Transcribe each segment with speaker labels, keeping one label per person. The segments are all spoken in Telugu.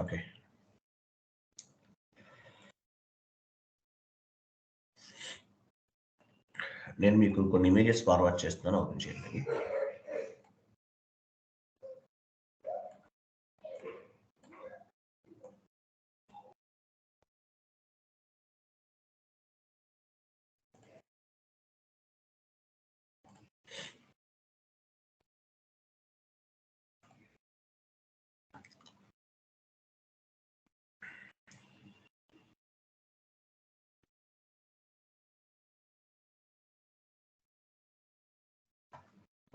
Speaker 1: ఓకే. నేను మీకు కొన్ని ఇమేజెస్ ఫార్వర్డ్ చేస్తున్నాను, ఓపెన్ చేయండి.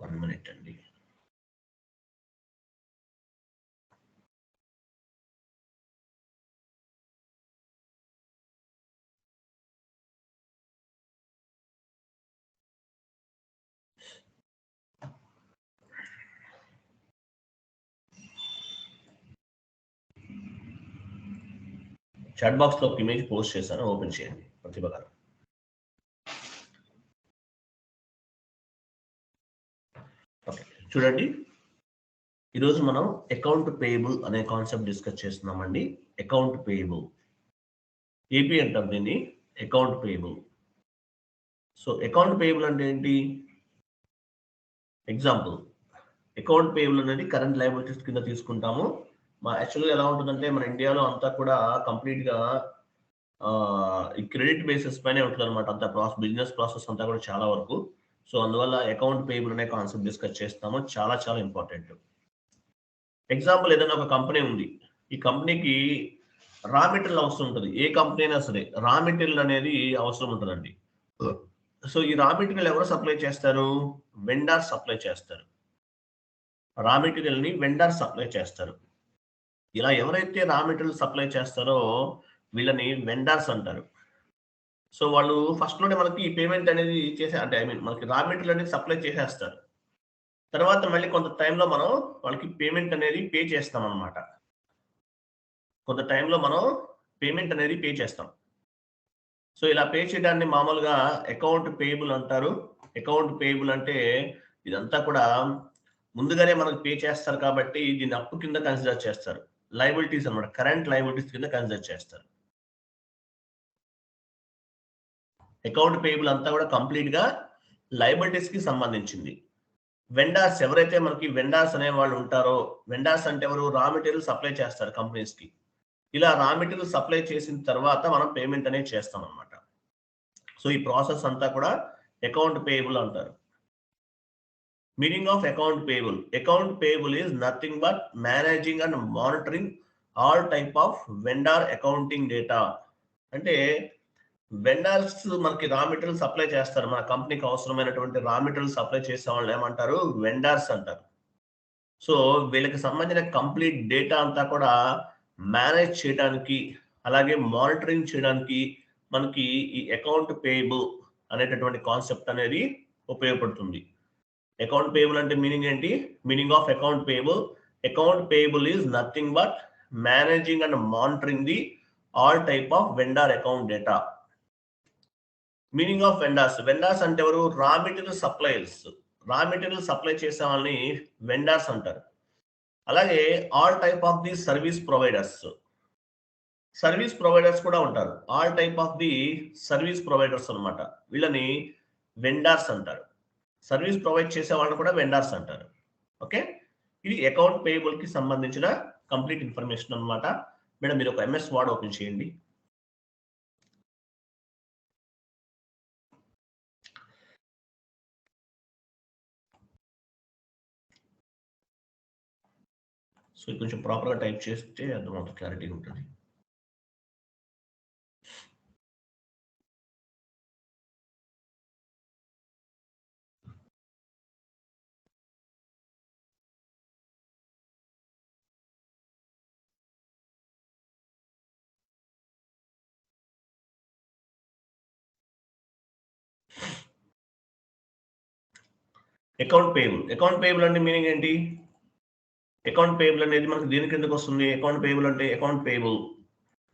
Speaker 1: వన్ మినిట్ అండి. చాట్ బాక్స్లో ఒక ఇమేజ్ పోస్ట్ చేశాను, ఓపెన్ చేయండి ప్రతిభ గారు. ఓకే, చూడండి, ఈరోజు మనం అకౌంట్ పేయబుల్ అనే కాన్సెప్ట్ డిస్కస్ చేస్తున్నామండి. అకౌంట్ పేయబుల్, ఏపీ అంటాం దీన్ని, account payable. So account payable అంటే ఏంటి? ఎగ్జాంపుల్, అకౌంట్ పేయబుల్ అనేది కరెంట్ లయబిలిటీస్ కింద తీసుకుంటాము. యాక్చువల్గా ఎలా ఉంటుందంటే మన ఇండియాలో అంతా కూడా కంప్లీట్గా ఈ క్రెడిట్ బేసిస్ పైనే ఉంటుంది అనమాట. అంత బిజినెస్ ప్రాసెస్ అంతా కూడా చాలా వరకు. సో అందువల్ల అకౌంట్ పేయబుల్ అనే కాన్సెప్ట్ డిస్కస్ చేస్తాము, చాలా చాలా ఇంపార్టెంట్. ఎగ్జాంపుల్, ఏదైనా ఒక కంపెనీ ఉంది, ఈ కంపెనీకి రా మెటీరియల్ అవసరం ఉంటుంది. ఏ కంపెనీ అయినా సరే రా మెటీరియల్ అనేది అవసరం ఉంటుందండి. సో ఈ రా మెటీరియల్ ఎవరు సప్లై చేస్తారు? వెండర్ సప్లై చేస్తారు. రా మెటీరియల్ ని వెండర్ సప్లై చేస్తారు. ఇలా ఎవరైతే రా మెటీరియల్ సప్లై చేస్తారో వీళ్ళని వెండర్స్ అంటారు. సో వాళ్ళు ఫస్ట్ లోనే మనకి పేమెంట్ అనేది అంటే మనకి రా మెటీరియల్ అనేది సప్లై చేసేస్తారు. తర్వాత మళ్ళీ కొంత టైంలో మనం వాళ్ళకి పేమెంట్ అనేది పే చేస్తాం అనమాట. కొంత టైంలో మనం పేమెంట్ అనేది పే చేస్తాం. సో ఇలా పే చేయడాన్ని మామూలుగా అకౌంట్ పేయబుల్ అంటారు. అకౌంట్ పేయబుల్ అంటే ఇదంతా కూడా ముందుగానే మనకు పే చేస్తారు కాబట్టి దీన్ని అప్పు కింద కన్సిడర్ చేస్తారు. లయబిలిటీస్ అనమాట, కరెంట్ లయబిలిటీస్ కింద కన్సిడర్ చేస్తారు. అకౌంట్ పేయబుల్ అంతా కూడా కంప్లీట్ గా లయబిలిటీస్ కి సంబంధించింది. వెండర్స్, ఎవరైతే మనకి వెండర్స్ అనే వాళ్ళు ఉంటారో, వెండర్స్ అంటే ఎవరు? రా మెటీరియల్ సప్లై చేస్తారు కంపెనీస్ కి. ఇలా రా మెటీరియల్ సప్లై చేసిన తర్వాత మనం పేమెంట్ అనేది చేస్తాం అనమాట. సో ఈ ప్రాసెస్ అంతా కూడా అకౌంట్ పేయబుల్ అంటారు. Meaning of account payable: account payable is nothing but managing and monitoring all type of vendor accounting data. అంటే వెండర్స్ మనకి రా మెటీరియల్ సప్లై చేస్తారు, మన కంపెనీకి అవసరమైనటువంటి రా మెటీరియల్ సప్లై చేసే వాళ్ళని ఏమంటారు? వెండర్స్ అంటారు. సో వీళ్ళకి సంబంధించిన కంప్లీట్ డేటా అంతా కూడా మేనేజ్ చేయడానికి, అలాగే మానిటరింగ్ చేయడానికి మనకి ఈ అకౌంట్ పేయబుల్ అనేటటువంటి కాన్సెప్ట్ అనేది ఉపయోగపడుతుంది. అకౌంట్ పేయబుల్ అంటే మీనింగ్ ఏంటి? Meaning of account payable: account payable is nothing but managing and monitoring the all type of vendor account data. Meaning of vendors: vendors అంటే ఎవరు? Raw material suppliers. Raw material supply చేసే వాళ్ళని వెండర్స్ అంటారు. అలాగే all type of the service providers. Service providers కూడా ఉంటారు. All type of the service providers అనమాట, వీళ్ళని వెండర్స్ అంటారు. సర్వీస్ ప్రొవైడ్ చేసే వాళ్ళని కూడా వెండర్స్ అంటారు. ఓకే, ఇది అకౌంట్ పేయబుల్ కి సంబంధించిన కంప్లీట్ ఇన్ఫర్మేషన్ అనమాట. మేడం మీరు ఒక ఎంఎస్ వర్డ్ ఓపెన్ చేయండి. సో కొంచెం ప్రాపర్గా టైప్ చేస్తే అర్థమవుతుంది, క్లారిటీ ఉంటుంది. Account payable. అకౌంట్ పేయబుల్ అంటే మీనింగ్ ఏంటి? అకౌంట్ పేయబుల్ అనేది మనకు దేని కిందకు వస్తుంది? అకౌంట్ పేయబుల్ అంటే అకౌంట్ పేయబుల్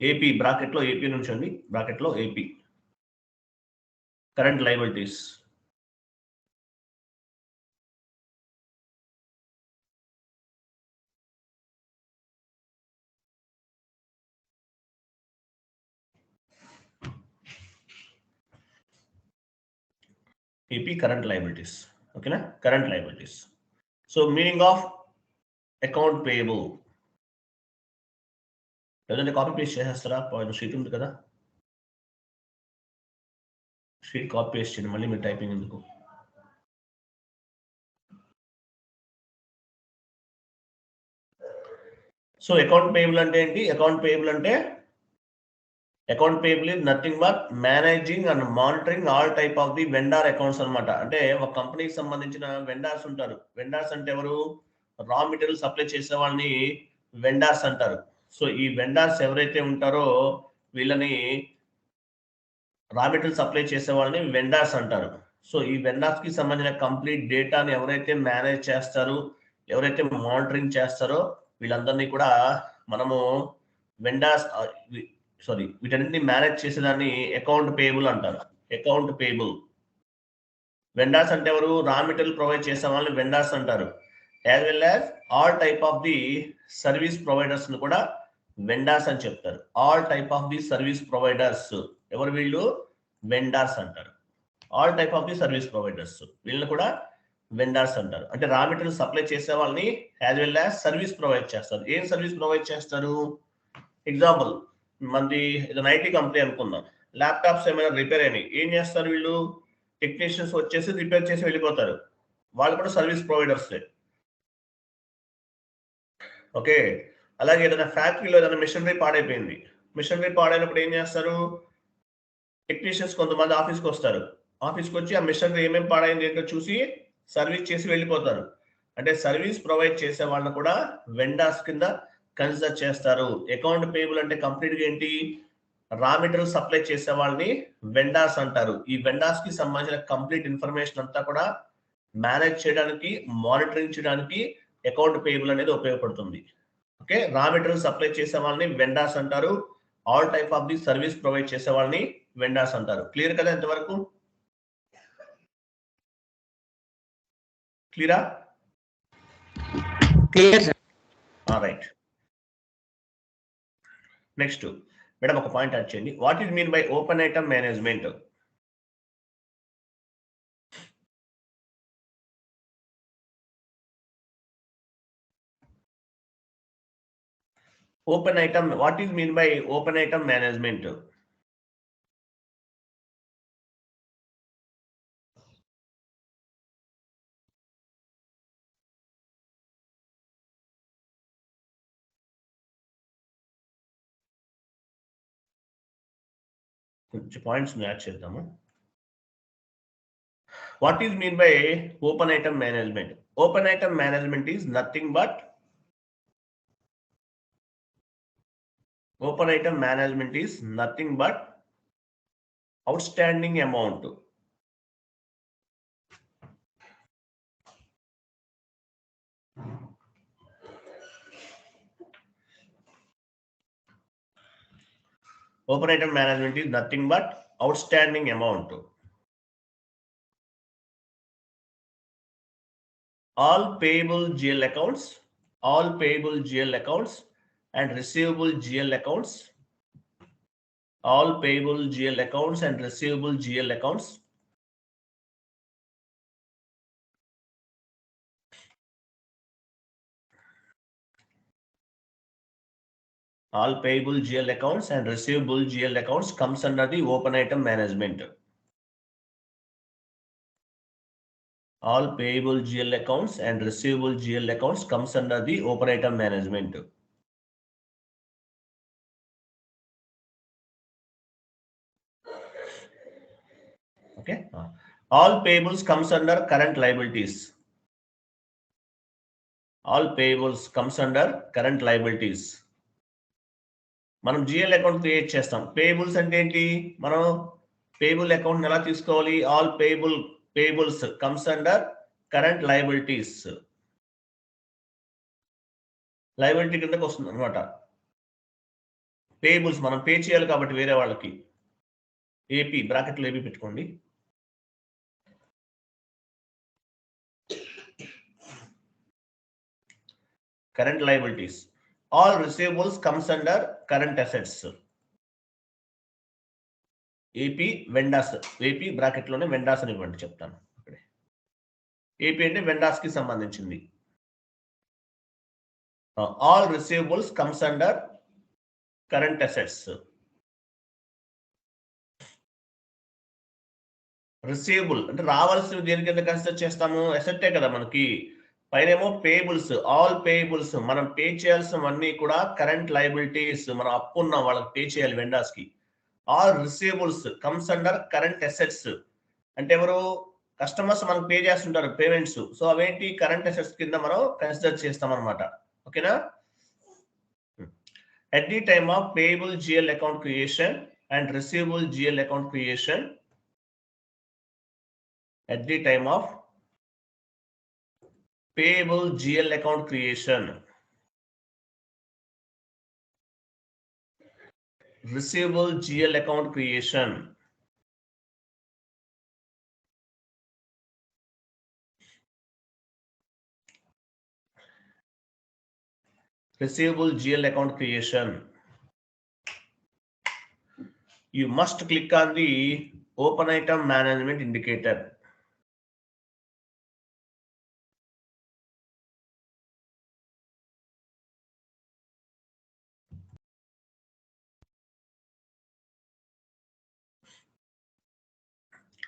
Speaker 1: ఏపీ, బ్రాకెట్లో ఏపీ నుంచి అండి, బ్రాకెట్లో AP, current liabilities. AP current liabilities. Okay, na? Current liabilities. So meaning of account payable. లేదంటే కాపీ పేస్ట్ చేసేస్తారా? షీట్ ఉంది కదా, షీట్ కాపీ పేస్ట్ చేయండి, మళ్ళీ మీరు టైపింగ్ ఎందుకు. సో అకౌంట్ పేయబుల్ అంటే ఏంటి? అకౌంట్ పేయబుల్ అంటే account payable is nothing but managing and monitoring all type of the vendor accounts అనమాట. అంటే ఒక కంపెనీకి సంబంధించిన వెండార్స్ ఉంటారు. వెండార్స్ అంటే ఎవరు? రా మెటీరియల్ సప్లై చేసే వాళ్ళని వెండార్స్ అంటారు. సో ఈ వెండార్స్ ఎవరైతే ఉంటారో వీళ్ళని రా మెటీరియల్ సప్లై చేసే వాళ్ళని వెండార్స్ అంటారు. సో ఈ వెండార్స్ కి సంబంధించిన కంప్లీట్ డేటాని ఎవరైతే మేనేజ్ చేస్తారో, ఎవరైతే మానిటరింగ్ చేస్తారో వీళ్ళందరినీ కూడా మనము వెండార్స్ వీటన్నిటిని మేనేజ్ చేసేదాన్ని అకౌంట్ పేయబుల్ అంటారు. Account payable. వెండార్స్ అంటే ఎవరు? రా మెటీరియల్ ప్రొవైడ్ చేసే వాళ్ళని వెండార్స్ అంటారు. As well as all type of the service providers ని కూడా వెండార్స్ అని చెప్తారు. All type of the service providers ఎవరు? వీళ్ళు వెండార్స్ అంటారు. All type of the service providers వీళ్ళని కూడా వెండార్స్ అంటారు. అంటే రా మెటీరియల్ సప్లై చేసే వాళ్ళని as well as service provide చేస్తారు. ఏం సర్వీస్ ప్రొవైడ్ చేస్తారు? ఎగ్జాంపుల్, మనది ఏదైనా ఐటీ కంపెనీ అనుకుందాం. ల్యాప్టాప్స్ ఏమైనా రిపేర్ అయినాయి, ఏం చేస్తారు వీళ్ళు? టెక్నీషియన్స్ వచ్చేసి రిపేర్ చేసి వెళ్ళిపోతారు. వాళ్ళు కూడా సర్వీస్ ప్రొవైడర్సే. ఓకే. అలాగే ఏదైనా ఫ్యాక్టరీలో ఏదైనా మిషనరీ పాడైపోయింది. మిషనరీ పాడైనప్పుడు ఏం చేస్తారు? టెక్నీషియన్స్ కొంతమంది ఆఫీస్కి వస్తారు. ఆఫీస్కి వచ్చి ఆ మిషనరీ ఏమేమి పాడైంది ఏంటో చూసి సర్వీస్ చేసి వెళ్ళిపోతారు. అంటే సర్వీస్ ప్రొవైడ్ చేసే వాళ్ళని కూడా వెండార్స్ కింద కన్సిడర్ చేస్తారు. అకౌంట్ పేయబుల్ అంటే కంప్లీట్ గా ఏంటి? రా మెటీరియల్ సప్లై చేసే వాళ్ళని వెండార్స్ అంటారు. ఈ వెండార్స్ కి సంబంధించిన కంప్లీట్ ఇన్ఫర్మేషన్ అంతా కూడా మేనేజ్ చేయడానికి, మానిటరింగ్ చేయడానికి అకౌంట్ పేయబుల్ అనేది ఉపయోగపడుతుంది. ఓకే. రా మెటీరియల్ సప్లై చేసే వాళ్ళని వెండార్స్ అంటారు. All type of the service provide చేసే వాళ్ళని వెండార్స్ అంటారు. క్లియర్ కదా ఎంతవరకు? క్లియరా?
Speaker 2: Clear sir.
Speaker 1: Right. Next madam ఒక పాయింట్ యాడ్ చేయండి. What is mean by open item management? Open item, what is mean by open item management? కొంచెం పాయింట్స్ యాడ్ చేద్దాము. What is mean by open item management? Open item management is nothing but open item management is nothing but outstanding amount. Open item management is nothing but outstanding amount. All payable GL accounts, all payable GL accounts and receivable GL accounts, all payable GL accounts and receivable GL accounts all payable GL accounts and receivable GL accounts comes under the open item management. All payable GL accounts and receivable GL accounts comes under the open item management. Okay. All payables comes under current liabilities. All payables comes under current liabilities. మనం జిఎల్ అకౌంట్ క్రియేట్ చేస్తాం. పేయబుల్స్ అంటే ఏంటి? మనం పేయబుల్ అకౌంట్ ఎలా తీసుకోవాలి? All payables comes under current liabilities. Liability కిందకి వస్తుంది అనమాట. పేయబుల్స్ మనం పే చేయాలి కాబట్టి వేరే వాళ్ళకి. ఏపీ బ్రాకెట్లో ఏపీ పెట్టుకోండి. Current liabilities. All receivables comes under current assets. AP vendors, AP బ్రాకెట్లోనే వెండాస్ అని ఇవ్వండి, చెప్తాను. అక్కడే ఏపీ అంటే వెండాస్ కి సంబంధించింది. All receivables comes under current assets. Receivable అంటే రావాల్సిన దేని కింద కన్సిడర్ చేస్తాము? అసెట్టే కదా మనకి. పైనేమో పేబుల్స్, ఆల్ పేబుల్స్, మనం పే చేయాల్సినవన్నీ కూడా కరెంట్ లయబిలిటీస్, మనం అప్పు ఉన్నాం వాళ్ళకి పే చేయాలి వెండార్స్ కి. All receivables comes under current assets అంటే ఎవరు? కస్టమర్స్ మనకు పే చేస్తుంటారు పేమెంట్స్. సో అవేంటి? కరెంట్ అసెట్స్ కింద మనం కన్సిడర్ చేస్తాం అనమాట. ఓకేనా? At the time of payable GL account creation and receivable GL account creation, at the time of payable GL account creation, receivable GL account creation, receivable GL account creation, you must click on the open item management indicator.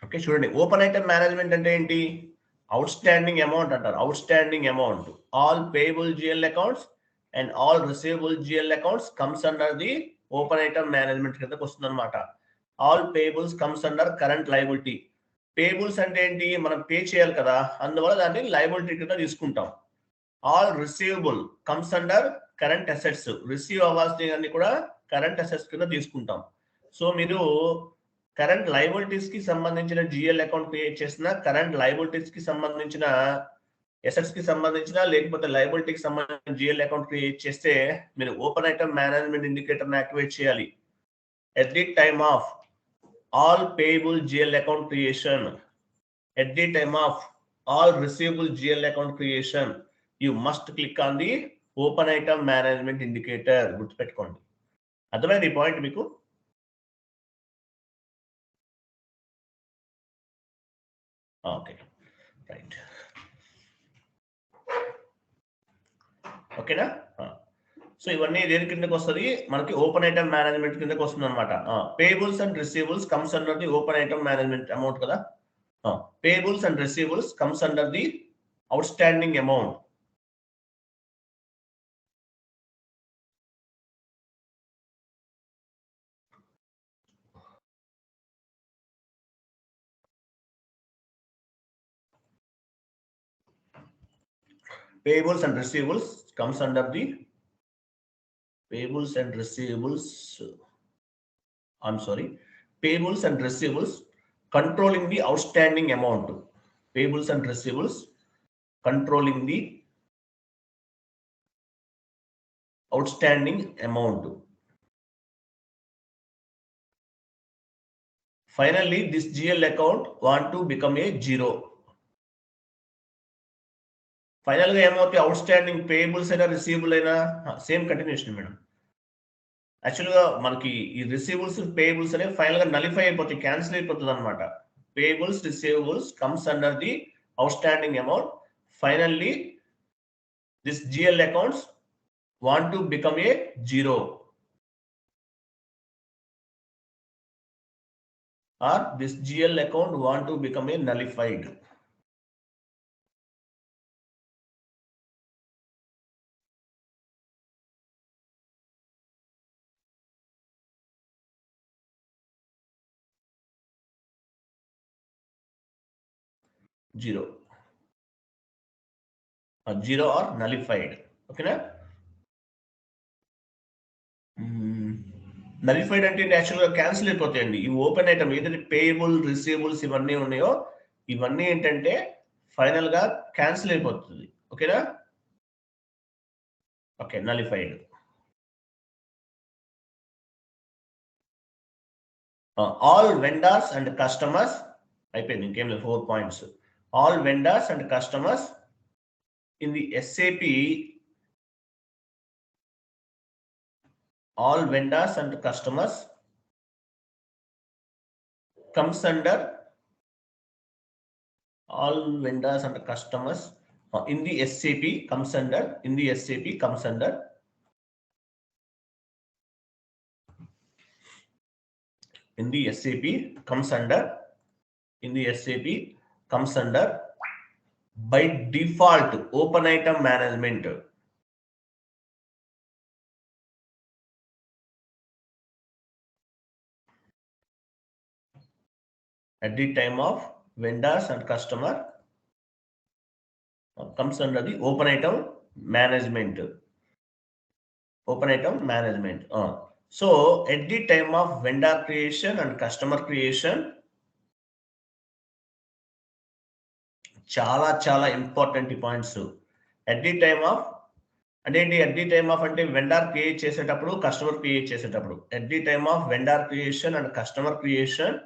Speaker 1: Okay, చూడండి. ఓపెన్ ఐటమ్ మేనేజ్మెంట్ అంటే ఏంటి? అవుట్ స్టాండింగ్ అమౌంట్ అంటారు. Out standing amount, all payable GL accounts and all receivable GL accounts comes under the open item management కిందకి వస్తుంది అనమాట. All payables comes under current liability. Payables అంటే ఏంటి? మనం పే చేయాలి కదా, అందువల్ల దాన్ని లయబిలిటీ కింద తీసుకుంటాం. All receivable comes under current assets, receive అవ్వాల్సినవన్నీ కూడా కరెంట్ అసెట్స్ కింద తీసుకుంటాం. సో మీరు కరెంట్ లయబిలిటీస్ కి సంబంధించిన జిఎల్ అకౌంట్ క్రియేట్ చేసిన, కరెంట్ లయబిలిటీస్ కి సంబంధించిన అసెట్స్ కి సంబంధించిన, లేకపోతే లయబిలిటీకి సంబంధించిన జిఎల్ అకౌంట్ క్రియేట్ చేస్తే మీరు ఓపెన్ ఐటమ్ మేనేజ్మెంట్ ఇండికేటర్ ని యాక్టివేట్ చేయాలి. At the time of all payable GL account creation, at the time of all receivable GL account creation, you must click on the open item management indicator. గుర్తుపెట్టుకోండి. అర్థమైంది ఈ పాయింట్ మీకు? Okay, right. ఓకేనా? సో ఇవన్నీ దేని కిందకి వస్తుంది? మనకి ఓపెన్ ఐటమ్ మేనేజ్మెంట్ కిందకి వస్తుంది అనమాట. Payables and receivables comes under the open item management amount కదా. Payables and receivables comes under the outstanding amount. Payables and receivables comes under the payables and receivables. I'm sorry, payables and receivables controlling the outstanding amount. Payables and receivables controlling the outstanding amount. Finally, this GL account want to become a zero. Final గా ఏమవుతాయి? అవుట్ స్టాండింగ్ పేయబుల్స్ అయినా రిసీవబుల్ అయినా సేమ్ కంటిన్యూషన్ మేడం. యాక్చువల్ గా మనకి ఈ రిసీవబుల్స్ పేయబుల్స్ అనేవి ఫైనల్ గా నలిఫై అయిపోతాయి, క్యాన్సిల్ అయిపోతుంది అనమాట. Payables receivables comes under the outstanding amount. Finally this GL accounts want to become a zero, or this GL account want to become a nullified. Zero, zero or nullified. ఓకేనా? నలిఫైడ్ అంటే నేచురల్ గా క్యాన్సిల్ అయిపోతాయండి. ఈ ఓపెన్ ఐటమ్ ఏదైతే పేయబుల్ రిసీవబుల్స్ ఇవన్నీ ఉన్నాయో, ఇవన్నీ ఏంటంటే ఫైనల్ గా క్యాన్సిల్ అయిపోతుంది. ఓకేనా? Okay, nullified. All vendors and customers అయిపోయింది, ఇంకేం లేదు. 4 points. All vendors and customers in the SAP, all vendors and customers comes under all vendors and customers in the SAP comes under in the SAP comes under in the SAP comes under in the SAP comes under by default open item management. At the time of vendors and customer comes under the open item management. Open item management. So at the time of vendor creation and customer creation, చాలా important points. At the time of అంటే అట్ ది టైమ్ ఆఫ్ అంటే వెండర్ క్రియేట్ చేసేటప్పుడు, కస్టమర్ క్రియేట్ చేసేటప్పుడు, at the time of vendor creation and customer creation,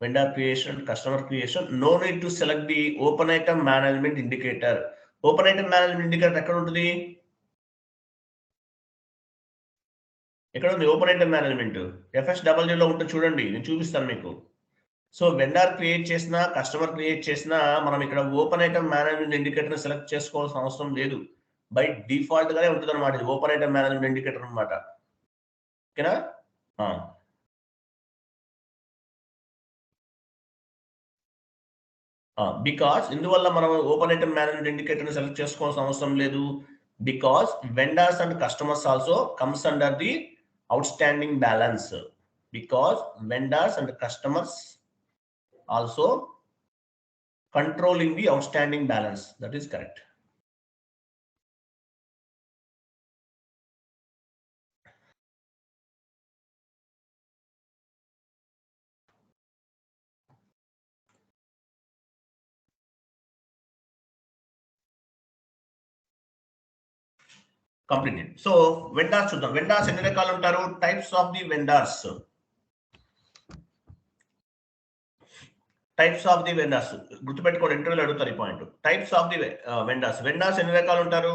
Speaker 1: vendor creation and customer creation, no need to select the open item management indicator. Open item management indicator ఎక్కడ ఉంటుంది? ఎక్కడ ఉంది ఓపెన్ ఐటమ్ మేనేజ్మెంట్? FSW లో ఉంటుంది చూడండి, నేను చూపిస్తాను మీకు. సో వెండర్ క్రియేట్ చేసినా, కస్టమర్ క్రియేట్ చేసినా మనం ఇక్కడ open item management indicator select చేసుకోవాల్సిన అవసరం లేదు. బై డిఫాల్ట్ గానే ఉంటుంది అనమాట. ఇది ఓపెన్ ఐటమ్ మేనేజ్మెంట్ ఇండికేటర్ అనమాట. ఓకేనా? బికాస్ ఇందువల్ల మనం open item management indicator select చేసుకోవాల్సిన అవసరం లేదు. Because vendors and customers also comes under the outstanding balance. Because vendors and customers also controlling the outstanding balance. That is correct. Completed. So vendors చూద్దాం. vendors ఎన్ని రకాలు ఉంటారు? Types of the vendors. Types of the vendors గుర్తుపెట్టుకోండి, ఇంటర్వ్యూలో అడుగుతారు ఈ point. Types of the vendors. Vendors ఎన్ని రకాలు ఉంటారు?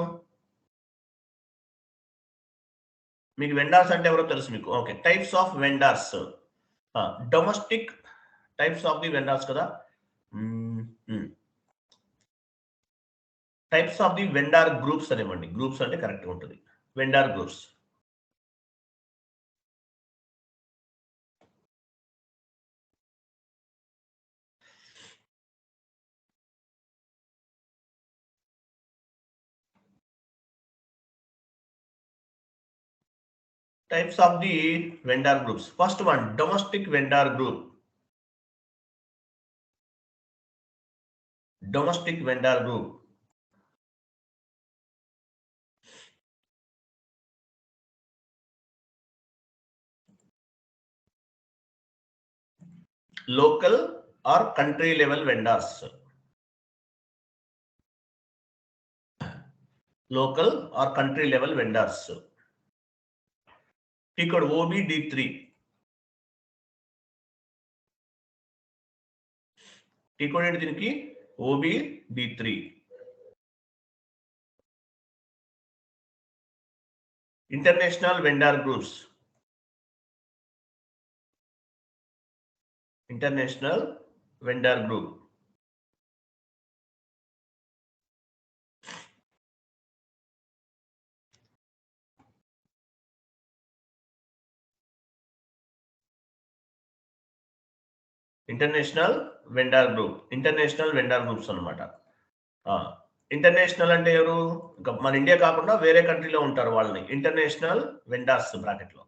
Speaker 1: మీకు వెండర్స్ అంటే ఎవరో తెలుసు మీకు. Okay, types of vendors. Domestic types of the vendors కదా. Types of the vendor groups అనేవ్వండి. గ్రూప్స్ అంటే కరెక్ట్గా ఉంటుంది. Vendor groups. Types of the vendor groups. First one, domestic vendor group. Domestic vendor group. Local or country level vendors. Local or country level vendors. T code OBD3. T code ఏంటి దీనికి? OBD3. International vendor groups. International vendor group. International vendor group. International vendor groups అనమాట. ఇంటర్నేషనల్ అంటే ఎవరు? మన ఇండియా కాకుండా వేరే కంట్రీలో ఉంటారు వాళ్ళని ఇంటర్నేషనల్ వెండర్స్ బ్రాకెట్ లో.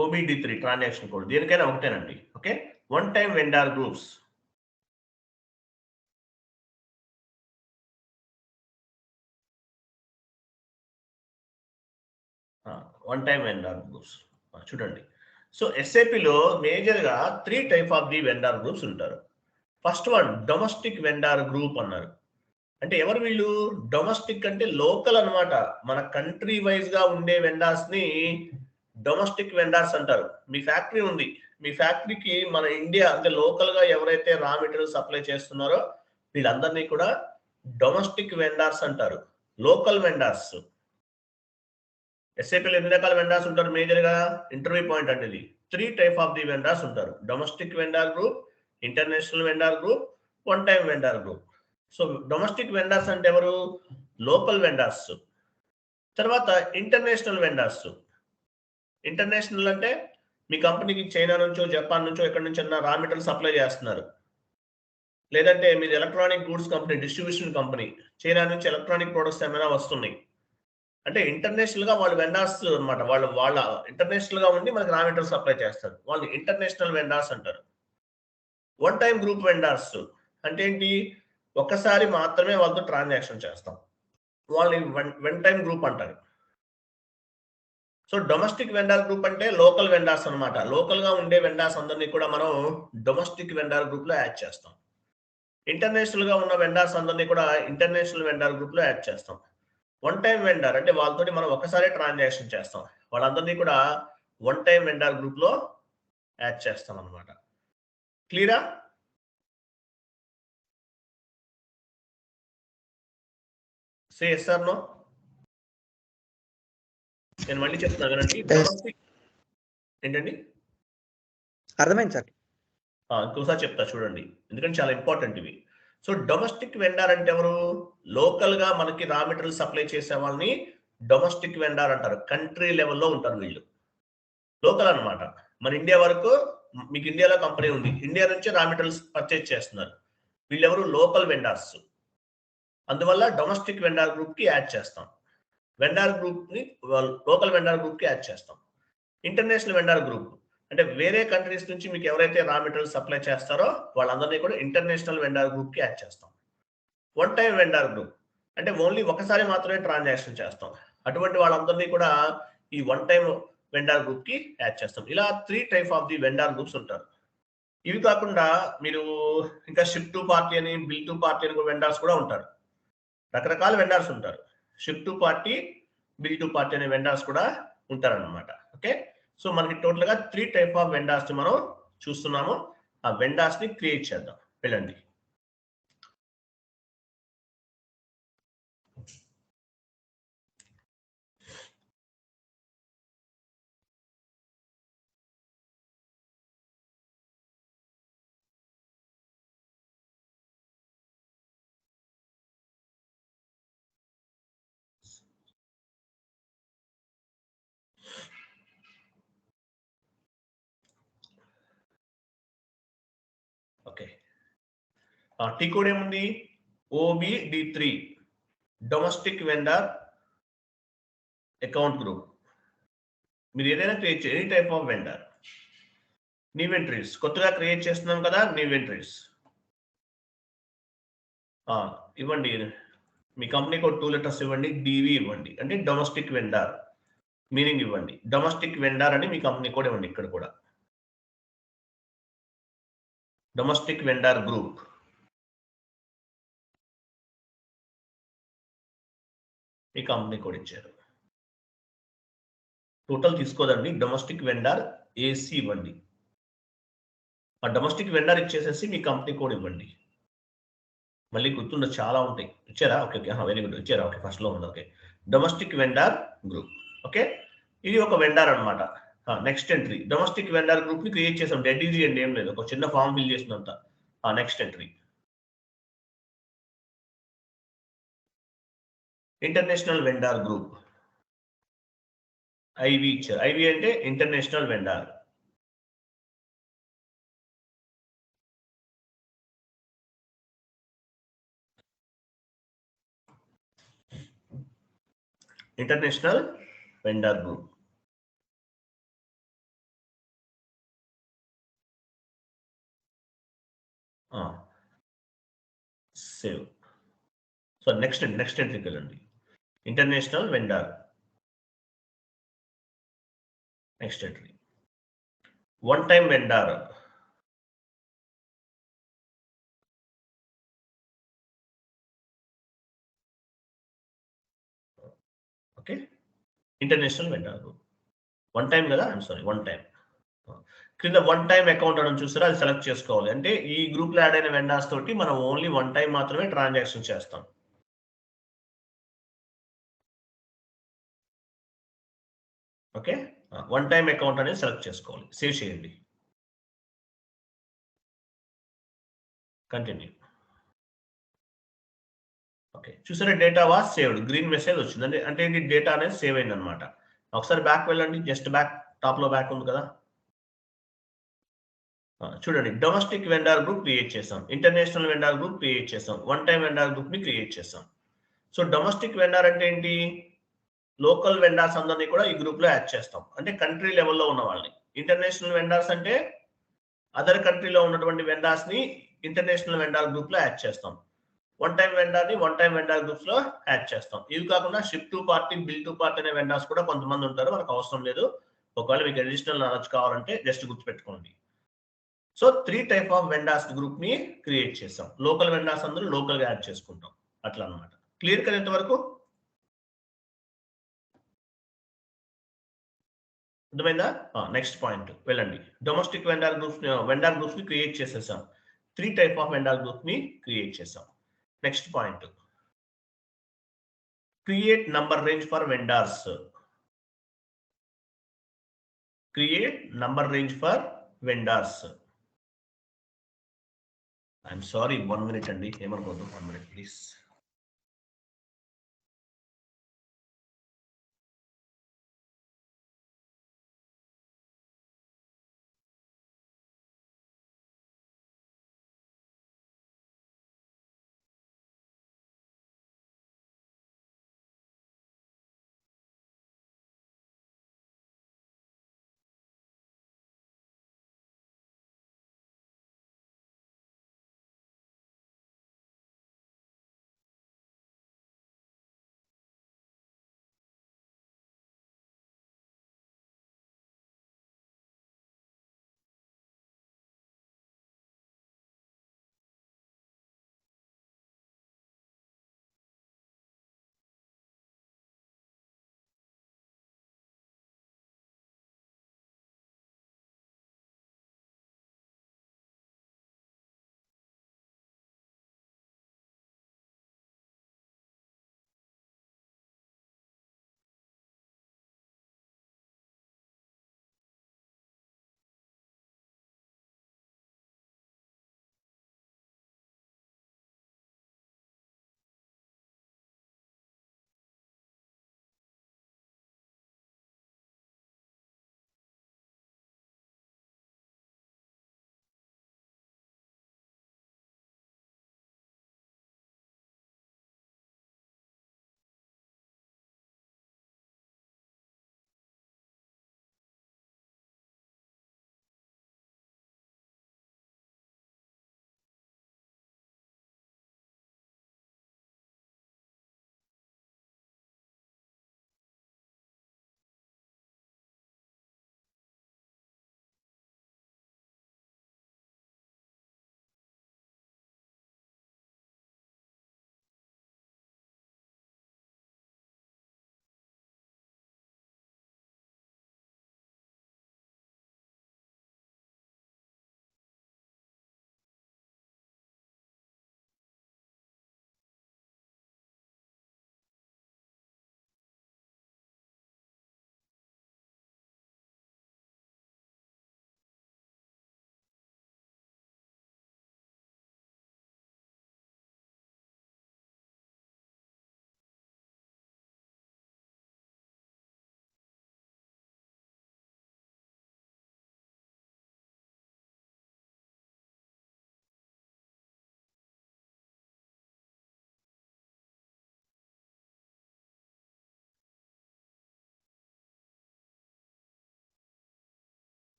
Speaker 1: OBD3 ట్రాన్సాక్షన్ కోడ్ దేనికైనా ఒకటేనండి. Okay, one time vendor groups. One time vendor groups చూడండి. సో ఎస్ఏపిలో మేజర్గా 3 type of the vendor groups ఉంటారు. First one domestic vendor group అన్నారు. అంటే ఎవరు వీళ్ళు? డొమెస్టిక్ అంటే లోకల్ అనమాట. మన కంట్రీ వైజ్ గా ఉండే వెండర్స్ ని డొమెస్టిక్ వెండర్స్ అంటారు. మీ ఫ్యాక్టరీ ఉంది, మీ ఫ్యాక్టరీకి మన ఇండియా అంటే లోకల్ గా ఎవరైతే రా మెటీరియల్ సప్లై చేస్తున్నారో వీళ్ళందరినీ కూడా డొమెస్టిక్ వెండర్స్ అంటారు. లోకల్ వెండర్స్, ఎస్ఏపీలో ఎన్ని రకాల వెండర్స్ ఉంటారు? మేజర్ గా ఇంటర్వ్యూ పాయింట్ అంటే ఇది 3 టైప్ ఆఫ్ ది వెండర్స్ ఉంటారు. Domestic vendor group, international vendor group, one time vendor group. So domestic vendors అంటే ఎవరు? Local vendors. తర్వాత ఇంటర్నేషనల్ వెండర్స్. ఇంటర్నేషనల్ అంటే మీ కంపెనీకి చైనా నుంచో జపాన్ నుంచో ఎక్కడి నుంచి రా మెటీరియల్ సప్లై చేస్తున్నారు, లేదంటే మీది electronic goods company, distribution company, China నుంచి ఎలక్ట్రానిక్ ప్రొడక్ట్స్ ఏమైనా వస్తున్నాయి అంటే ఇంటర్నేషనల్ గా వాళ్ళు వెండర్స్ అనమాట. వాళ్ళ ఇంటర్నేషనల్ గా ఉండి మనకి రా మెటీరియల్ సప్లై చేస్తారు, వాళ్ళు ఇంటర్నేషనల్ వెండర్స్ అంటారు. వన్ టైం గ్రూప్ వెండర్స్ అంటే ఏంటి? ఒక్కసారి మాత్రమే వాళ్ళతో ట్రాన్సాక్షన్ చేస్తాం, వాళ్ళని వన్ టైం గ్రూప్ అంటారు. సో డొమెస్టిక్ వెండర్ గ్రూప్ అంటే లోకల్ వెండర్స్ అనమాట. లోకల్ గా ఉండే వెండర్స్ అందరినీ కూడా మనం డొమెస్టిక్ వెండర్ గ్రూప్ లో యాడ్ చేస్తాం. ఇంటర్నేషనల్ గా ఉన్న వెండర్స్ అందరినీ కూడా ఇంటర్నేషనల్ వెండర్ గ్రూప్ లో యాడ్ చేస్తాం. వన్ టైం వెండర్ అంటే వాళ్ళతోటి మనం ఒకసారి ట్రాన్సాక్షన్ చేస్తాం, వాళ్ళందరినీ కూడా వన్ టైం వెండర్ గ్రూప్ లో యాడ్ చేస్తాం అనమాట. క్లియరా? Say yes or no? నేను మళ్ళీ చెప్తున్నా కదండి. డొమెస్టిక్ ఏంటండి?
Speaker 2: అర్థమైంది సార్.
Speaker 1: ఇంకోసారి చెప్తా చూడండి, ఎందుకంటే చాలా ఇంపార్టెంట్ ఇవి. సో డొమెస్టిక్ వెండర్ అంటే ఎవరు? లోకల్ గా మనకి రా మెటీరియల్ సప్లై చేసే వాళ్ళని డొమెస్టిక్ వెండర్ అంటారు. కంట్రీ లెవెల్లో ఉంటారు వీళ్ళు, లోకల్ అన్నమాట. మన ఇండియా వరకు, మీకు ఇండియాలో కంపెనీ ఉంది, ఇండియా నుంచి రా మెటీరియల్స్ పర్చేజ్ చేస్తున్నారు, వీళ్ళెవరు? Local vendors. అందువల్ల డొమెస్టిక్ వెండర్ గ్రూప్ కి యాడ్ చేస్తాం, వెండర్ గ్రూప్ ని లోకల్ వెండర్ గ్రూప్ కి యాడ్ చేస్తాం. ఇంటర్నేషనల్ వెండర్ గ్రూప్ అంటే వేరే కంట్రీస్ నుంచి మీకు ఎవరైతే రా మెటీరియల్ సప్లై చేస్తారో వాళ్ళందరినీ కూడా ఇంటర్నేషనల్ వెండర్ గ్రూప్ కి యాడ్ చేస్తాం. వన్ టైం వెండర్ గ్రూప్ అంటే ఓన్లీ ఒకసారి మాత్రమే ట్రాన్సాక్షన్ చేస్తాం, అటువంటి వాళ్ళందరినీ కూడా ఈ వన్ టైం వెండర్ గ్రూప్ కి యాడ్ చేస్తాం. ఇలా 3 type of the vendor groups ఉంటారు. ఇవి కాకుండా మీరు ఇంకా షిప్ టు పార్టీ అని, బిల్ టు పార్టీ అని వెండర్స్ కూడా ఉంటారు. రకరకాల వెండర్స్ ఉంటారు. Ship to party, bill to party అనే వెండర్స్ కూడా ఉంటారన్నమాట. ఓకే, సో మనకి టోటల్ గా 3 టైప్ ఆఫ్ వెండర్స్ ని మనం చూస్తున్నాము. ఆ వెండర్స్ ని క్రియేట్ చేద్దాం, వెళ్ళండి. ఓకే, టీ కోడ్ ఏముంది? OBD3, domestic vendor account group. మీరు ఏదైనా క్రియేట్ చేయండి, any type of vendor. New entries కొత్తగా క్రియేట్ చేస్తున్నాం కదా, న్యూ ఎంట్రీస్ ఇవ్వండి. మీ కంపెనీకి ఒక 2 లెటర్స్ ఇవ్వండి, డివి ఇవ్వండి, అంటే డొమెస్టిక్ వెండర్ మీనింగ్ ఇవ్వండి. డొమెస్టిక్ వెండర్ అని మీ కంపెనీ కూడా ఇవ్వండి. ఇక్కడ కూడా డొమెస్టిక్ వెండర్ గ్రూప్. మీ కంపెనీ కూడా ఇచ్చారు, టోటల్ తీసుకోదండి. డొమెస్టిక్ వెండర్ ఏసీ ఇవ్వండి. ఆ డొమెస్టిక్ వెండర్ ఇచ్చేసేసి మీ కంపెనీ కోడ్ ఇవ్వండి. మళ్ళీ గుర్తుండ చాలా ఉంటాయి. ఇచ్చారా? ఓకే ఓకే, వెరీ గుడ్, ఇచ్చారా? ఓకే, ఫస్ట్ లో ఉంది. Okay, domestic vendor group. Okay, ఇది ఒక వెండర్ అనమాట. Next entry, domestic vendor group ని క్రియేట్ చేసాం. డెడ్ ఈజీ అండి, ఏం లేదు, ఒక చిన్న ఫామ్ ఫిల్ చేసినంత. Next entry, international vendor group. IV ఇచ్చారు. ఐవి అంటే international vendor. International vendor group. Save. So next ఎంట్రీకి వెళ్ళండి. International vendor, next entry. One time vendor, okay, international vendor group. One time కదా, ఐఎమ్ సారీ, వన్ టైం. క్రింద వన్ టైం అకౌంట్ అని చూసారా, అది సెలెక్ట్ చేసుకోవాలి. అంటే ఈ గ్రూప్ లో యాడ్ అయిన వెండర్స్ తోటి మనం ఓన్లీ వన్ టైం మాత్రమే ట్రాన్సాక్షన్ చేస్తాం. ఓకే, వన్ టైం అకౌంట్ అనేది సెలెక్ట్ చేసుకోవాలి. సేవ్ చేయండి, కంటిన్యూ. ఓకే, చూసారా, data was saved, green message వచ్చింది. అంటే ఇది డేటా అనేది సేవ్ అయింది అనమాట. ఒకసారి బ్యాక్ వెళ్ళండి, జస్ట్ బ్యాక్, టాప్ లో బ్యాక్ ఉంది కదా. చూడండి, డొమెస్టిక్ వెండర్ గ్రూప్ క్రియేట్ చేసాం, ఇంటర్నేషనల్ వెండర్ గ్రూప్ క్రియేట్ చేసాం, వన్ టైం వెండర్ గ్రూప్ ని క్రియేట్ చేసాం. సో డొమెస్టిక్ వెండర్ అంటే ఏంటి, లోకల్ వెండర్స్ అందరినీ కూడా ఈ గ్రూప్ లో యాడ్ చేస్తాం, అంటే కంట్రీ లెవెల్లో ఉన్న వాళ్ళని. ఇంటర్నేషనల్ వెండర్స్ అంటే అదర్ కంట్రీలో ఉన్నటువంటి వెండర్స్ ని ఇంటర్నేషనల్ వెండర్ గ్రూప్ లో యాడ్ చేస్తాం. వన్ టైం వెండర్ ని వన్ టైం వెండర్ గ్రూప్స్ లో యాడ్ చేస్తాం. ఇవి కాకుండా ship to party, bill to party అనే వెండర్స్ కూడా కొంతమంది ఉంటారు, మనకు అవసరం లేదు. ఒకవేళ మీకు అడిషనల్ నాలెడ్జ్ కావాలంటే జస్ట్ గుర్తుపెట్టుకోండి. So 3 type of vendors group ని క్రియేట్ చేసాం. లోకల్ వెండర్స్ అందరూ లోకల్ గా యాడ్ చేసుకుంటాం, అట్లా అనమాట. క్లియర్ కదా ఇంతవరకు? అర్థమైందా? నెక్స్ట్ పాయింట్ వెళ్ళండి. డొమెస్టిక్ వెండర్ గ్రూప్స్ ని క్రియేట్ చేసేసాం. 3 టైప్ ఆఫ్ వెండర్ గ్రూప్ ని క్రియేట్ చేసాం. Next point, create number range for vendors. Create number range for vendors. I'm sorry, 1 minute అండి, ఏమనుకోవద్దు, 1 minute please.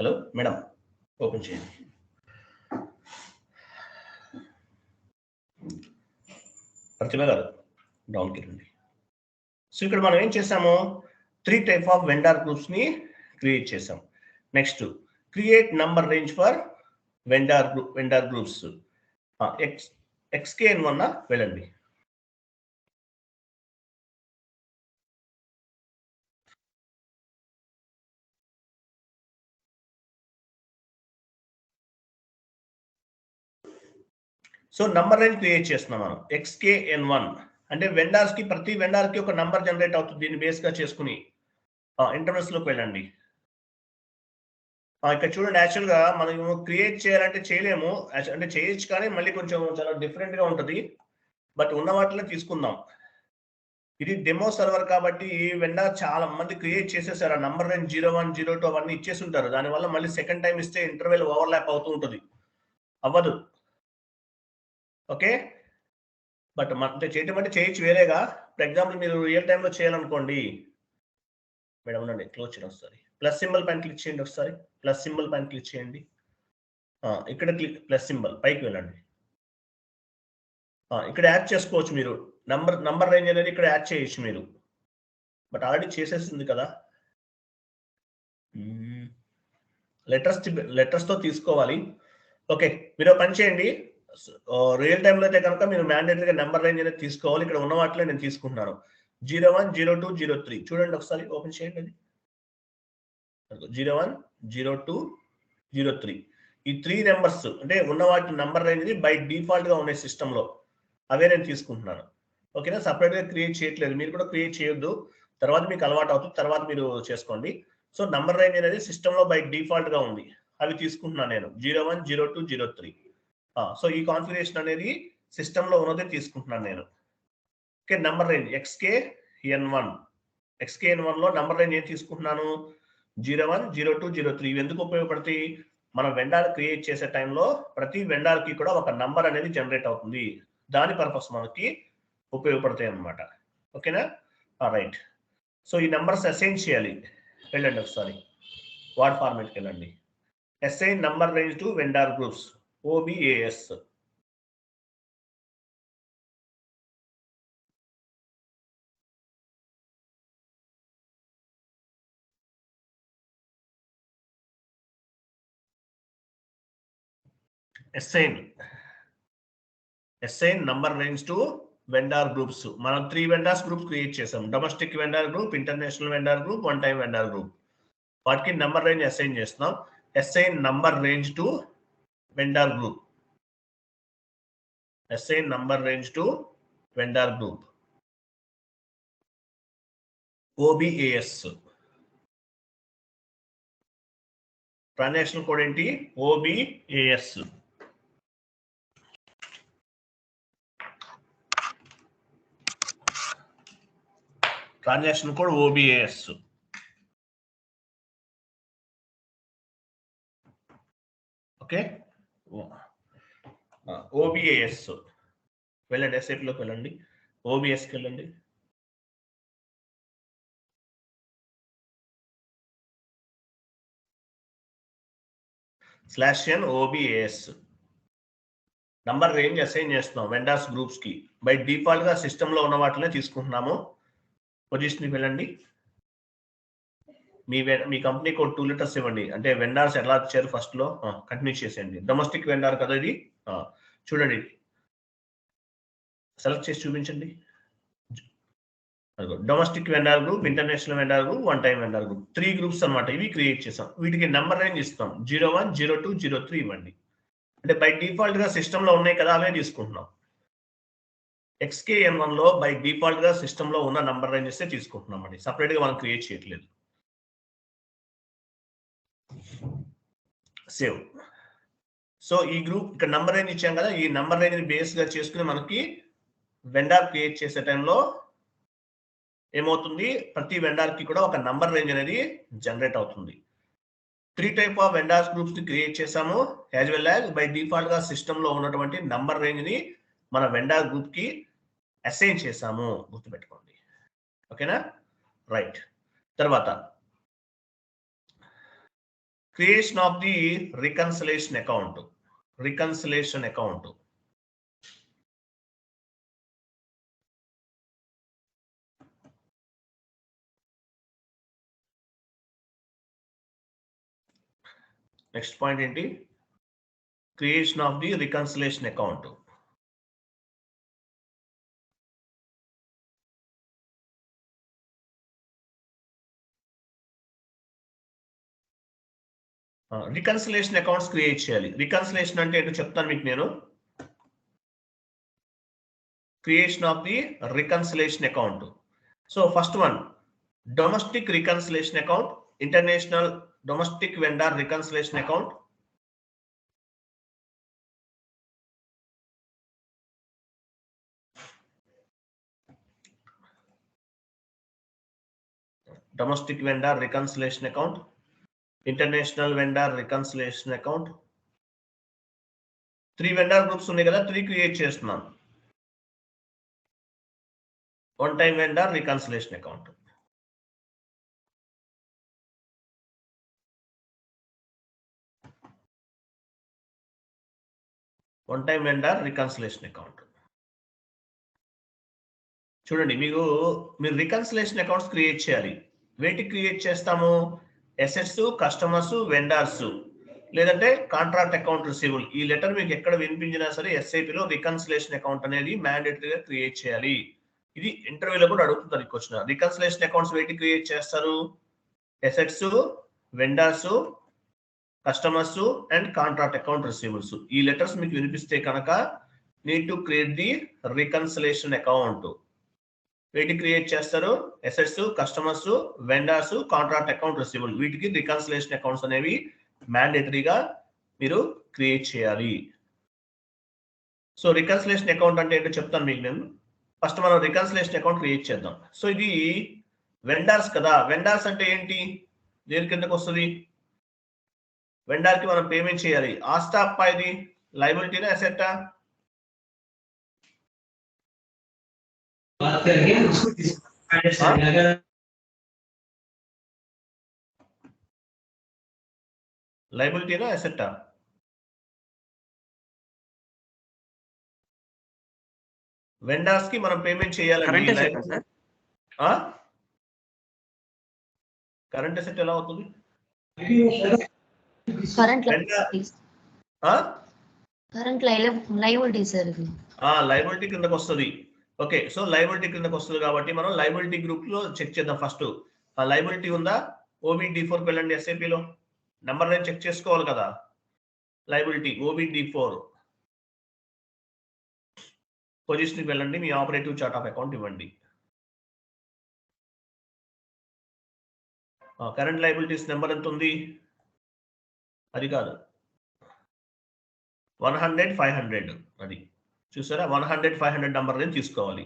Speaker 1: Hello madam, open చేయండి. ప్రతిభ గారు డౌన్కి రండి. సో ఇక్కడ మనం ఏం చేసాము, 3 టైప్ ఆఫ్ వెండర్ గ్రూప్స్ ని క్రియేట్ చేసాం. Next create number range for vendor groups. XKN1 వెళ్ళండి. సో నంబర్ రేంజ్ క్రియేట్ చేస్తున్నాం మనం. XKN1 అంటే వెండర్స్ కి, ప్రతి వెండర్ కి ఒక నంబర్ జనరేట్ అవుతుంది. దీన్ని బేస్ గా చేసుకుని ఇంటర్నల్స్ లోకి వెళ్ళండి. ఇక్కడ చూడండి, యాక్చువల్ గా మనం క్రియేట్ చేయాలంటే చేయలేము, అంటే చేయొచ్చు కానీ మళ్ళీ కొంచెం చాలా డిఫరెంట్ గా ఉంటుంది. బట్ ఉన్న వాటిలో తీసుకుందాం. ఇది డెమో సర్వర్ కాబట్టి వెండర్ చాలా మంది క్రియేట్ చేసేసారు. ఆ నంబర్ రేంజ్ 01, 02 అవన్నీ ఇచ్చేసి ఉంటారు. దానివల్ల మళ్ళీ సెకండ్ టైం ఇస్తే ఇంటర్వెల్ ఓవర్లాప్ అవుతూ ఉంటుంది, అవ్వదు. ఓకే, బట్ అంటే చేయటం అంటే చేయొచ్చు వేరేగా. ఫర్ ఎగ్జాంపుల్ మీరు రియల్ టైంలో చేయాలనుకోండి, మేడం ఉండండి, క్లోజ్ చేయండి ఒకసారి. ప్లస్ సింబల్ పైన క్లిక్ చేయండి ఒకసారి. ప్లస్ సింబల్ పైన క్లిక్ చేయండి. ఇక్కడ క్లిక్, ప్లస్ సింబల్ పైకి వెళ్ళండి. ఇక్కడ యాడ్ చేసుకోవచ్చు మీరు. నంబర్ రేంజ్ అనేది ఇక్కడ యాడ్ చేయొచ్చు మీరు, బట్ ఆల్రెడీ చేసేసింది కదా. లెటర్స్ తో తీసుకోవాలి. ఓకే, మీరు పని చేయండి. రియల్ టైంలో అయితే కనుక మీరు మ్యాండేటరీగా నెంబర్ రేంజ్ అనేది తీసుకోవాలి. ఇక్కడ ఉన్న వాటిలో నేను తీసుకుంటున్నాను. 01, 02, 03 చూడండి ఒకసారి, ఓపెన్ చేయండి. అది 01, 02, 03 ఈ 3 నెంబర్స్ అంటే ఉన్న వాటి నెంబర్ రేంజ్ బై డిఫాల్ట్ గా ఉన్నాయి సిస్టమ్ లో, అవే నేను తీసుకుంటున్నాను. ఓకేనా, సపరేట్ గా క్రియేట్ చేయట్లేదు. మీరు కూడా క్రియేట్ చేయొద్దు, తర్వాత మీకు అలవాటు అవుతుంది, తర్వాత మీరు చేసుకోండి. సో నంబర్ రేంజ్ అనేది సిస్టమ్ లో బై డిఫాల్ట్ గా ఉంది, అవి తీసుకుంటున్నాను నేను. 01, 02, 03. సో ఈ కాన్ఫిగరేషన్ అనేది సిస్టమ్ లో ఉన్నదే తీసుకుంటున్నాను నేను. Okay, number range XKN1. XKN1 లో నంబర్ రేంజ్ ఏం తీసుకుంటున్నాను, 01, 02, 03. ఇవి ఎందుకు ఉపయోగపడతాయి, మనం వెండర్ క్రియేట్ చేసే టైంలో ప్రతి వెండర్ కి కూడా ఒక నంబర్ అనేది జనరేట్ అవుతుంది. దాని పర్పస్ మనకి ఉపయోగపడతాయి అన్నమాట. ఓకేనా, రైట్. సో ఈ నంబర్స్ అసైన్ చేయాలి. వెళ్ళండి ఒకసారి, వర్డ్ ఫార్మాట్కి వెళ్ళండి. Assign number range to vendor groups, OBAS. Assign number range to vendor groups. మనం 3 వెండర్స్ గ్రూప్ క్రియేట్ చేసాం. Domestic vendor group, international vendor group, one time vendor group. వాటికి నంబర్ రేంజ్ అసైన్ చేస్తున్నాం. Assign number range to vendor group. Assign number range to vendor group, OBAS. Transaction code ఏంటి, OBAS. Transaction code OBAS. Okay, OBAS వెళ్ళండి, SAP లోకి వెళ్ళండి, OBSకి వెళ్ళండి. /n OBAS. Number range assign చేస్తున్నాం వెండర్స్ గ్రూప్స్ కి. బై డిఫాల్ట్ గా సిస్టమ్ లో ఉన్న వాటినే తీసుకుంటున్నాము. పొజిషన్కి వెళ్ళండి. మీ కంపెనీ కోడ్ 2 letters ఇవ్వండి. అంటే వెండర్స్ ఎలా వచ్చారు ఫస్ట్ లో కంటిన్యూ చేసేయండి. డొమెస్టిక్ వెండర్ కదా ఇది, చూడండి, సెలెక్ట్ చేసి చూపించండి. Domestic vendor group, international vendor group, one time vendor group, 3 groups అన్నమాట. ఇవి క్రియేట్ చేసాం. వీటికి నెంబర్ రేంజ్ ఇస్తాం. 01, 02, 03 ఇవ్వండి. అంటే బై డిఫాల్ట్ గా సిస్టమ్ లో ఉన్నాయి కదా, అవే తీసుకుంటున్నాం. XKN1 లో బై డిఫాల్ట్ గా సిస్టమ్ లో ఉన్న నంబర్ రేంజెస్ తీసుకుంటున్నాం అండి, సపరేట్ గా మనం క్రియేట్ చేయట్లేదు. సేవ్. సో ఈ గ్రూప్ ఇక్కడ నంబర్ రేంజ్ ఇచ్చాం కదా, ఈ నంబర్ రేంజ్ బేస్ గా చేసుకుని మనకి వెండర్ క్రియేట్ చేసే టైంలో ఏమవుతుంది, ప్రతి వెండర్ కి కూడా ఒక నంబర్ రేంజ్ అనేది జనరేట్ అవుతుంది. 3 టైప్ ఆఫ్ వెండర్స్ గ్రూప్స్ ని క్రియేట్ చేసాము. As well as by default గా సిస్టమ్ లో ఉన్నటువంటి నంబర్ రేంజ్ ని మన వెండర్ గ్రూప్ కి అసైన్ చేసాము, గుర్తుపెట్టుకోండి. ఓకేనా, రైట్. తర్వాత Creation of the reconciliation account. Reconciliation account. Next point ఏంటి? Creation of the reconciliation account. Reconciliation accounts create చేయాలి. రికన్సిలేషన్ అంటే ఏంటో చెప్తాను మీకు నేను. Creation of the reconciliation account. So first one, domestic reconciliation account, international domestic vendor reconciliation account, domestic vendor reconciliation account, international vendor reconciliation account. 3 vendor groups ఉన్నాయి కదా, 3 క్రియేట్ చేస్తున్నాను. One time vendor reconciliation account. One time vendor reconciliation account. చూడండి, మీరు రికన్సిలేషన్ అకౌంట్స్ క్రియేట్ చేయాలి. వేటి క్రియేట్ చేస్తాము? అసెట్స్, కస్టమర్స్, వెండర్స్, లేదంటే కాంట్రాక్ట్ అకౌంట్ రిసీవబుల్. ఈ లెటర్ మీకు ఎక్కడ వినిపించినా సరే ఎస్ఐపిలో రికన్సిలేషన్ అకౌంట్ అనేది మ్యాండేటరీగా క్రియేట్ చేయాలి. ఇది ఇంటర్వ్యూలో కూడా అడుగుతుంది క్వశ్చన్. రికన్సిలేషన్ అకౌంట్స్ వేటి క్రియేట్ చేస్తారు? Assets, vendors, customers and contract account receivables. ఈ లెటర్స్ మీకు వినిపిస్తే కనుక need to create the reconciliation account. వీటికి క్రియేట్ చేస్తారు? Assets, customers, vendors, contract account receivable. వీటికి రికన్సిలేషన్ అకౌంట్స్ అనేవి మ్యాండేటరీగా మీరు క్రియేట్ చేయాలి. సో రికన్సిలేషన్ అకౌంట్ అంటే ఏంటో చెప్తాను మీకు నేను. ఫస్ట్ మనం రికన్సిలేషన్ అకౌంట్ క్రియేట్ చేద్దాం. సో ఇది వెండర్స్ కదా. వెండర్స్ అంటే ఏంటి? దేని కిందకు వస్తుంది? వెండర్ కి మనం పేమెంట్ చేయాలి. ఆస్తా అప్పా? ఇది లైబిలిటీనా అసెట్టా? లైబిలిటీనా అసెట్టా? వెండర్స్ కి మనం పేమెంట్ చేయాలండి. కరెంట్ అసెట్ ఎలా అవుతుంది? లైబిలిటీ కిందకు వస్తుంది. ఓకే, సో లైబిలిటీ కిందకు వస్తుంది కాబట్టి మనం లైబిలిటీ గ్రూప్ లో చెక్ చేద్దాం. ఫస్ట్ ఆ లైబిలిటీ ఉందా? OBD4 వెళ్ళండి. ఎస్ఐపిలో నెంబర్ నేను చెక్ చేసుకోవాలి కదా. లైబిలిటీ OBD4 పొజిషన్కి వెళ్ళండి. మీ ఆపరేటివ్ చార్ట్ ఆఫ్ అకౌంట్ ఇవ్వండి. కరెంట్ లైబిలిటీస్ నెంబర్ ఎంత ఉంది? అది కాదు, 100, 500. అది చూసారా? 100, 500 నెంబర్ నేను తీసుకోవాలి.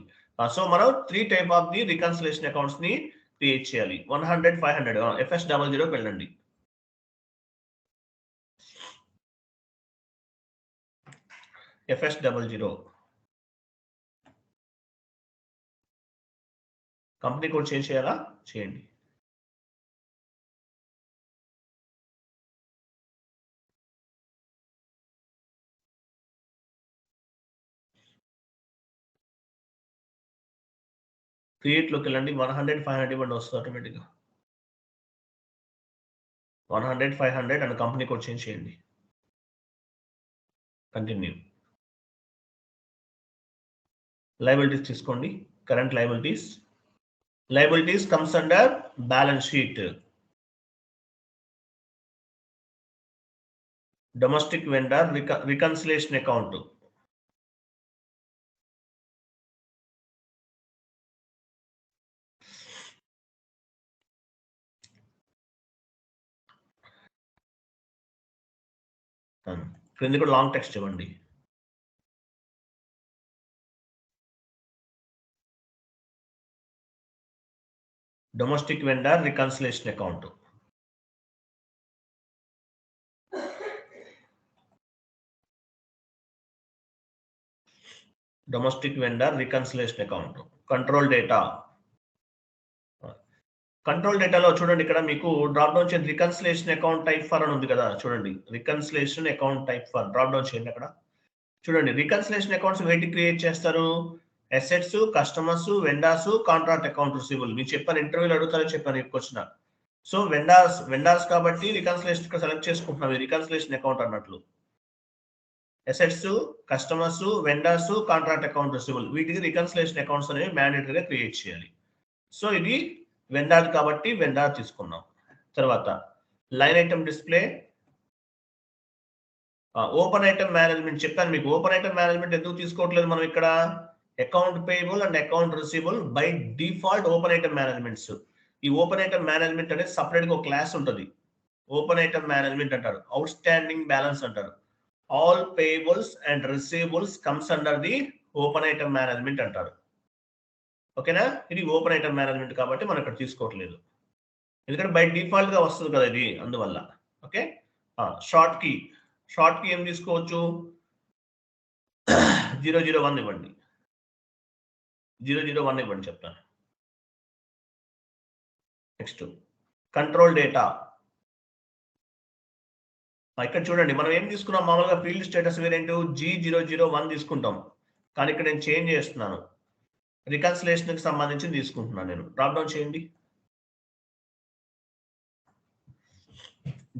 Speaker 1: సో మనం 3 type of the reconciliation accounts ని క్రియేట్ చేయాలి. 100, 500. FS00 వెళ్ళండి. FS00 కంపెనీ కోడ్ చేంజ్ చేయాలా? చేయండి. క్రియేట్ లోకి వెళ్ళండి. 100, 500 ఇవ్వండి, వస్తుంది ఆటోమేటిక్గా. 100, 500 అండ్ కంపెనీ కోడ్ చేంజ్ చేయండి. కంటిన్యూ. లైబిలిటీస్ తీసుకోండి. Current liabilities. Liabilities comes under balance sheet. Domestic vendor reconciliation account. క్రింది కూడా లాంగ్ టెక్స్ట్ ఇవ్వండి. Domestic vendor reconciliation account. Domestic vendor reconciliation account. Control data. Control డేటాలో చూడండి ఇక్కడ మీకు డ్రాప్ డౌన్ చేయండి రికన్సిలేషన్ అకౌంట్ టైప్ ఫర్ అని ఉంది కదా చూడండి reconciliation account type for drop down చేయండి అక్కడ చూడండి రికన్సిలేషన్ అకౌంట్స్ వేటి క్రియేట్ చేస్తారు assets customers vendors contract account receivable మీకు చెప్పాను ఇంటర్వ్యూలో అడుగుతారో చెప్పాను ఇప్పుడు వచ్చిన సో వెండార్స్ కాబట్టి రికన్సిలేషన్ ఇక్కడ సెలెక్ట్ చేసుకుంటున్నాం రికన్సిలేషన్ అకౌంట్ అన్నట్లు assets customers vendors contract account receivable వీటికి రికన్సిలేషన్ అకౌంట్స్ అనేవి మ్యాండేటరీగా క్రియేట్ చేయాలి సో ఇది వెండార్ కాబట్టి వెండార్ తీసుకున్నాం తర్వాత line item display open item management చెప్పాను మీకు ఓపెన్ ఐటమ్ మేనేజ్మెంట్ ఎందుకు తీసుకోవట్లేదు మనం ఇక్కడ account payable and account receivable by default open item managements ఈ ఓపెన్ ఐటమ్ మేనేజ్మెంట్ అనేది సపరేట్ గా ఒక క్లాస్ ఉంటుంది ఓపెన్ ఐటమ్ మేనేజ్మెంట్ అంటారు అవుట్ స్టాండింగ్ బ్యాలెన్స్ అంటారు all payables and receivables comes under the open item management అంటారు ఓకేనా ఇది ఓపెన్ ఐటమ్ మేనేజ్మెంట్ కాబట్టి మనం ఇక్కడ తీసుకోవట్లేదు ఎందుకంటే బై డిఫాల్ట్ గా వస్తుంది కదా ఇది అందువల్ల ఓకే షార్ట్ కీ ఏం తీసుకోవచ్చు 001 ఇవ్వండి 001 ఇవ్వండి చెప్తాను నెక్స్ట్ కంట్రోల్ డేటా ఇక్కడ చూడండి మనం ఏం తీసుకున్నాం మామూలుగా ఫీల్డ్ స్టేటస్ వేరియంట్ G001 తీసుకుంటాం కానీ ఇక్కడ నేను చేంజ్ చేస్తున్నాను రికన్సిలేషన్ కి సంబంధించి తీసుకుంటున్నాను నేను డ్రాప్ డౌన్ చేయండి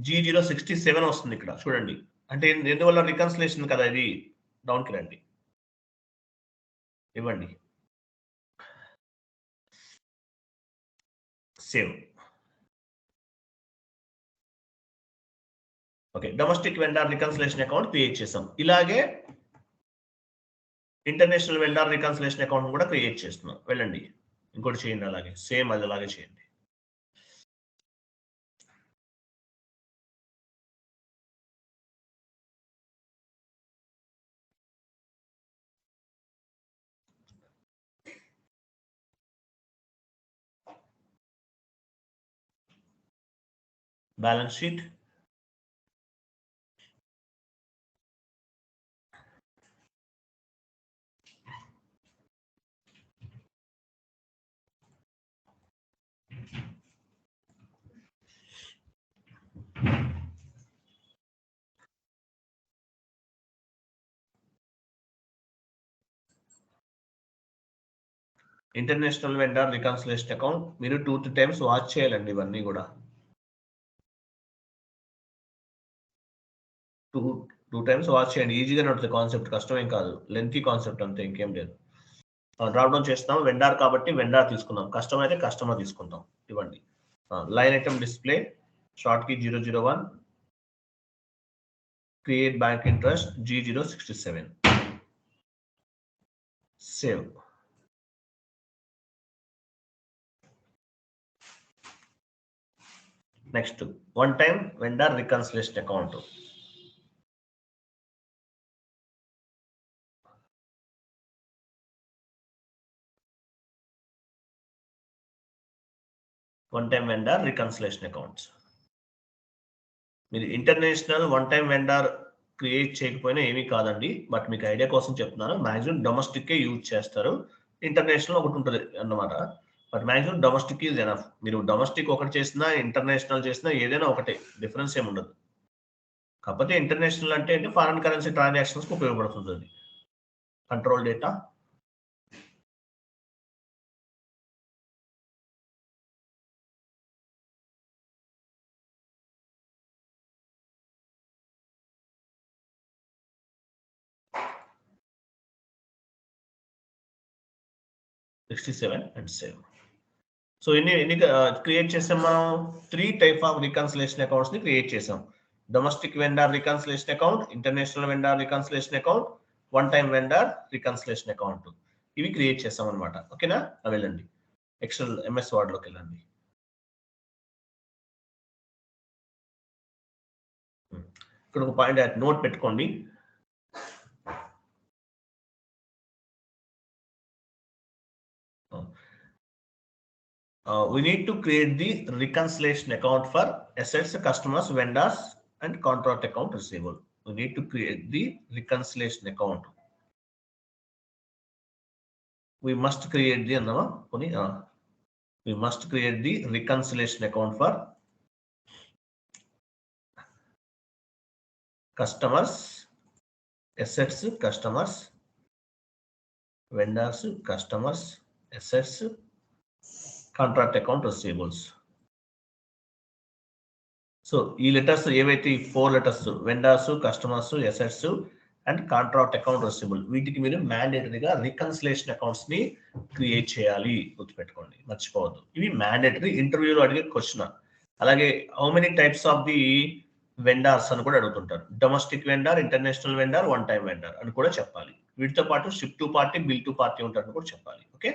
Speaker 1: G067 వస్తుంది ఇక్కడ చూడండి అంటే ఎందువల్ల రికన్సిలేషన్ కదా ఇది డౌన్కి రండి ఇవ్వండి save okay domestic vendor reconciliation account create చేసాం ఇలాగే ఇంటర్నేషనల్ వెండార్ రికన్సిలేషన్ అకౌంట్ కూడా క్రియేట్ చేస్తున్నాం వెళ్ళండి ఇంకోటి చేయండి అలాగే సేమ్ అది అలాగే చేయండి balance sheet international vendor reconciliation account మీరు 2 times వాచ్ చేయాలండి ఇవన్నీ కూడా టూ టైమ్స్ వాచ్ చేయండి ఈజీగానే ఉంటుంది కాన్సెప్ట్ కష్టమేం కాదు లెంతీ కాన్సెప్ట్ అంతే ఇంకేం లేదు డ్రాప్ డౌన్ చేస్తాం వెండార్ కాబట్టి వెండార్ తీసుకుందాం కస్టమర్ అయితే కస్టమర్ తీసుకుంటాం ఇవ్వండి line item display short key 001 create bank interest G067 save next one time vendor reconciliation account one time vendor reconciliation accounts మీరు international one time vendor create చేయకపోయినా ఏమీ కాదండి బట్ మీకు ఐడియా కోసం చెప్తున్నాను మాక్సిమం డొమెస్టిక్ యూజ్ చేస్తారు ఇంటర్నేషనల్ ఒకటి ఉంటుంది అన్నమాట but maximum domestic is enough మీరు డొమెస్టిక్ ఒకటి చేసినా ఇంటర్నేషనల్ చేసినా ఏదైనా ఒకటే డిఫరెన్స్ ఏమి ఉండదు కాకపోతే ఇంటర్నేషనల్ అంటే ఫారెన్ కరెన్సీ ట్రాన్సాక్షన్స్ ఉపయోగపడుతుంది అది control data and save. So ఎన్ని క్రియేట్ చేసాం మనం 3 type ఆఫ్ రికన్సిలేషన్ అకౌంట్స్ ని క్రియేట్ చేసాం domestic vendor reconciliation account international vendor reconciliation account one time vendor reconciliation account ఇవి క్రియేట్ చేసాం అనమాట ఓకేనా వెళ్ళండి ఎక్సెల్ ఎంఎస్ వర్డ్ లోకి వెళ్ళండి ఇక్కడ ఒక పాయింట్ నోట్ పెట్టుకోండి we need to create the reconciliation account for assets, customers, vendors, and contract account receivable. We need to create the reconciliation account. We must create the we must create the reconciliation account for customers, assets, customers, vendors, customers, assets, contract account, receivables. So ఈ లెటర్స్ ఏవైతే 4 letters vendors, customers, assets and contract account receivable, వీటికి మీరు మ్యాండేటరీగా రికన్సిలేషన్ అకౌంట్స్ ని క్రియేట్ చేయాలి. గుర్తుపెట్టుకోండి, మర్చిపోవద్దు. ఇవి మ్యాండేటరీ, ఇంటర్వ్యూలో అడిగే క్వశ్చన్. అలాగే how many types of the vendors అని కూడా అడుగుతుంటారు. Domestic vendor, international vendor, one time vendor అని కూడా చెప్పాలి. వీటితో పాటు ship to party, bill to party ఉంటారని కూడా చెప్పాలి. Okay,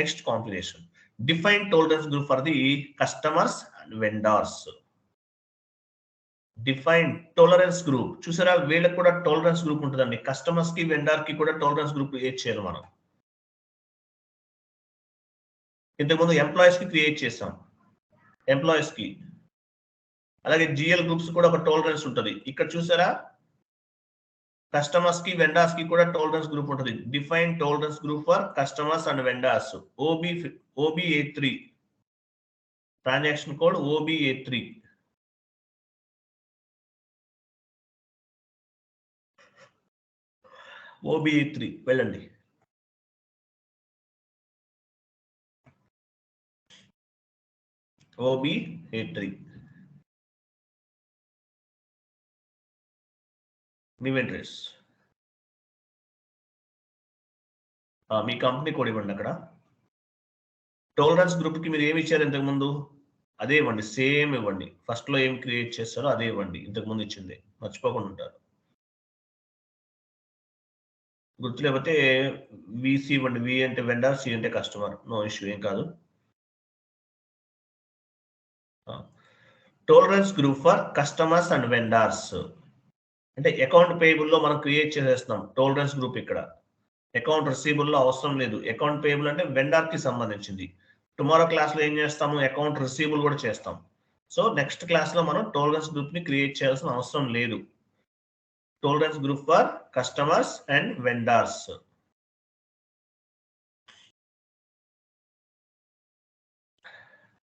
Speaker 1: next complication, define tolerance group for the customers and vendors. Define tolerance group, చూసారా వీళ్ళకి కూడా టాలరెన్స్ గ్రూప్ ఉంటుందండి. కస్టమర్స్ కి, వెండర్ కి కూడా టాలరెన్స్ గ్రూప్ క్రియేట్ చేయాలి మనం. ఇంతకుముందు ఎంప్లాయీస్ కి క్రియేట్ చేసాం, ఎంప్లాయీస్ కి. అలాగే జిఎల్ గ్రూప్స్ కూడా ఒక టాలరెన్స్ ఉంటుంది. ఇక్కడ చూసారా కస్టమర్స్ కి, వెండర్స్ కి కూడా టాలరెన్స్ గ్రూప్ ఉంటుంది. Define tolerance group for customers and vendors. OB83 transaction code OB83. OB83 వెళ్ళండి. OB83 inventories. మీ కంపెనీ కోడ్ ఇవ్వండి. అక్కడ టాలరెన్స్ గ్రూప్ కి మీరు ఏమి ఇచ్చారు ఇంతకు ముందు, అదే ఇవ్వండి. సేమ్ ఇవ్వండి. ఫస్ట్ లో ఏం క్రియేట్ చేస్తారో అదే ఇవ్వండి. ఇంతకు ముందు ఇచ్చింది మర్చిపోకుండా ఉంటారు. గుర్తులేకపోతే VC ఇవ్వండి. V అంటే వెండర్, C అంటే కస్టమర్. నో ఇష్యూ, ఏం కాదు. Tolerance group for customers and vendors అంటే అకౌంట్ పేయబుల్ లో మనం క్రియేట్ చేసేస్తున్నాం టాలరెన్స్ గ్రూప్. ఇక్కడ అకౌంట్ రిసీవబుల్ లో అవసరం లేదు. అకౌంట్ పేయబుల్ అంటే వెండర్ కి సంబంధించింది. టుమారో క్లాస్ లో ఏం చేస్తాము, అకౌంట్ రిసీవబుల్ కూడా చేస్తాం. సో నెక్స్ట్ క్లాస్ లో మనం టాలరెన్స్ గ్రూప్ ని క్రియేట్ చేయాల్సిన అవసరం లేదు. Tolerance group for customers and vendors.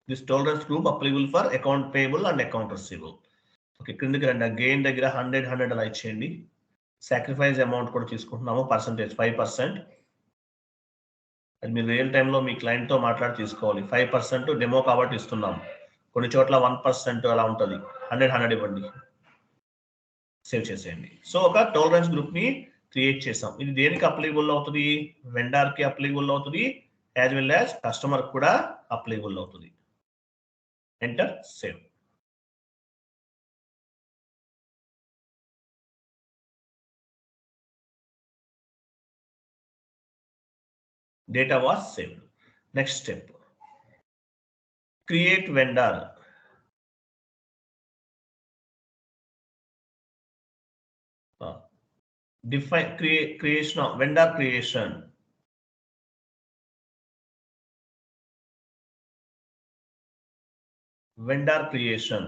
Speaker 1: This tolerance group applicable for account payable and account receivable. Okay, క్రిందికి రండి. గెయిన్ దగ్గర 100 అలా ఇచ్చేయండి. సాక్రిఫైస్ అమౌంట్ కూడా తీసుకుంటున్నాము, పర్సంటేజ్ 5%. అది మీరు రియల్ టైంలో మీ క్లయింట్తో మాట్లాడి తీసుకోవాలి. 5% డెమో కాబట్టి ఇస్తున్నాం. కొన్ని చోట్ల 1% అలా ఉంటుంది. 100 ఇవ్వండి, సేవ్ చేసేయండి. సో ఒక టాలరెన్స్ గ్రూప్ ని క్రియేట్ చేసాం. ఇది దేనికి అప్లికబుల్ అవుతుంది, వెండర్ కి అప్లికబుల్ అవుతుంది, యాజ్ వెల్ యాజ్ కస్టమర్ కూడా అప్లికబుల్ అవుతుంది. Enter, save. Data was saved. Next step, create vendor. Define creation of vendor creation. Vendor creation.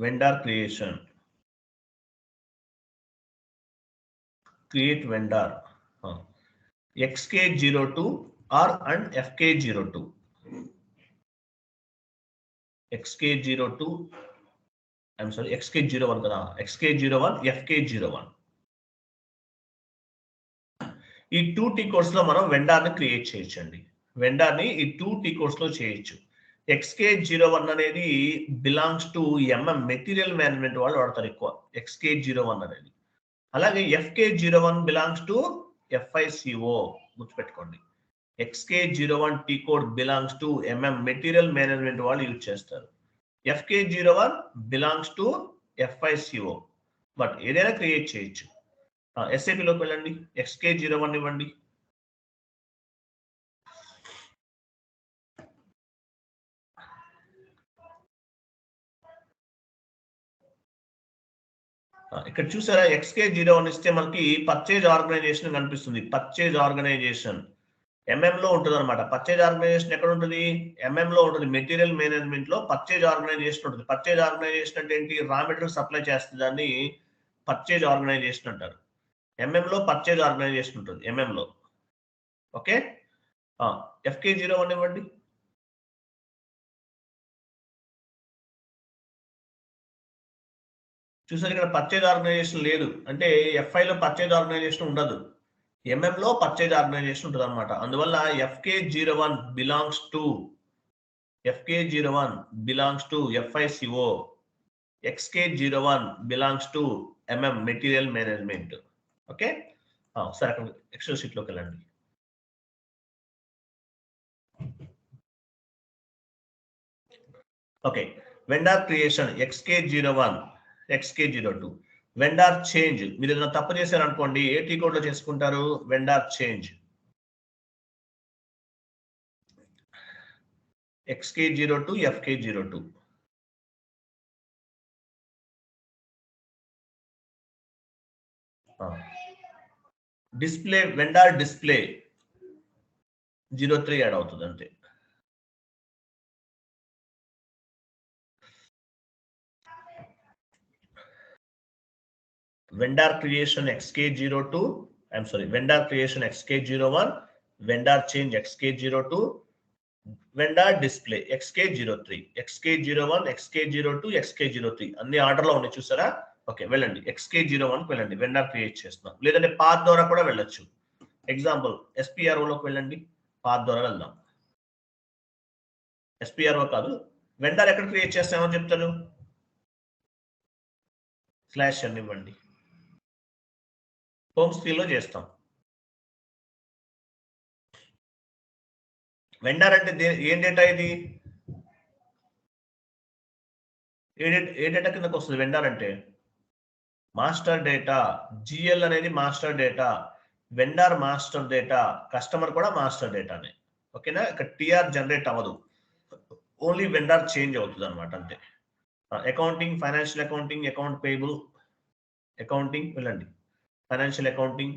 Speaker 1: Vendor creation. Create vendor. XK02 or and FK02. XK02, I'm sorry, XK01 కదా, XK01, FK01. ఈ 2 T కోడ్స్ లో మనం వెండర్ ని క్రియేట్ చేయొచ్చండి. వెండర్ ని ఈ 2 T కోడ్స్ లో చేయొచ్చు. XK01 అనేది బిలాంగ్స్ టు మెటీరియల్ మేనేజ్మెంట్ వాళ్ళు వాడతారు ఎక్కువ, XK01 అనేది. అలాగే FK01 బిలాంగ్స్ టు FICO. గుర్తుపెట్టుకోండి, XK01 T code belongs to material management వాళ్ళు యూజ్ చేస్తారు. FK01 belongs to FICO. But ఏదైనా క్రియేట్ చేయొచ్చు. SAP లోకి వెళ్ళండి, XK01 ఇవ్వండి. ఇక్కడ చూసారా, XK01 ఇస్తే మనకి పర్చేజ్ ఆర్గనైజేషన్ కనిపిస్తుంది. పర్చేజ్ ఆర్గనైజేషన్ లో ఉంటుంది అనమాట. పర్చేజ్ ఆర్గనైజేషన్ ఎక్కడ ఉంటుంది, లో ఉంటుంది. మెటీరియల్ మేనేజ్మెంట్ లో పర్చేజ్ ఆర్గనైజేషన్ ఉంటుంది. పర్చేజ్ ఆర్గనైజేషన్ అంటే ఏంటి, రా మెటీరియల్ సప్లై చేస్తే దాన్ని పర్చేజ్ ఆర్గనైజేషన్ అంటారు. ఎంఎంలో పర్చేజ్ ఆర్గనైజేషన్ ఉంటుంది ఎంఎంలో. ఓకే, FK01 ఇవ్వండి. చూసారు ఇక్కడ పర్చేజ్ ఆర్గనైజేషన్ లేదు అంటే FIలో పర్చేజ్ ఆర్గనైజేషన్ ఉండదు, ఎంఎంలో పర్చేజ్ ఆర్గనైజేషన్ ఉంటుంది అనమాట. అందువల్ల FK01 belongs to FICO, XK01 belongs to MM material management. Okay, సరే అక్కడ ఎక్సెల్ షీట్లోకి వెళ్ళండి. Okay, vendor creation XK01, XK02. Vendor change మీరు ఏదైనా తప్పు చేశారనుకోండి ఏ టీ కోడ్ లో చేసుకుంటారు? Vendor change XK02, FK02. Display vendor display 03 add అవుతుంది అంతే. vendor creation XK02, I'm sorry, vendor creation XK01, vendor change XK02, vendor display XK03, XK01, XK02, XK03 అన్ని ఆర్డర్ లో ఉన్నాయి చూసారా? ఓకే, వెళ్ళండి XK01 కి వెళ్ళండి, వెండర్ క్రియేట్ చేస్తున్నాం. లేదంటే పాత్ ద్వారా కూడా వెళ్ళొచ్చు. ఎగ్జాంపుల్ SPRO లోకి వెళ్ళండి, పాత్ ద్వారా వెళ్దాం. SPRO కాదు, వెండర్ ఎక్కడ క్రియేట్ చేస్తామని చెప్తాను, స్లాష్ అని ఇవ్వండి, హోమ్ స్క్రీన్ లో చేస్తాం. వెండర్ అంటే ఏం డేటా ఇది? ఏ డేటా కిందకు వస్తుంది వెండర్ అంటే? Master data. GL అనేది master data, vendor master data, customer కూడా మాస్టర్ డేటానే. ఓకేనా, ఇక్కడ TR జనరేట్ అవ్వదు, ఓన్లీ వెండర్ చేంజ్ అవుతుంది అనమాట అంతే. Accounting, financial accounting, account payable, accounting వెళ్ళండి, ఫైనాన్షియల్ అకౌంటింగ్,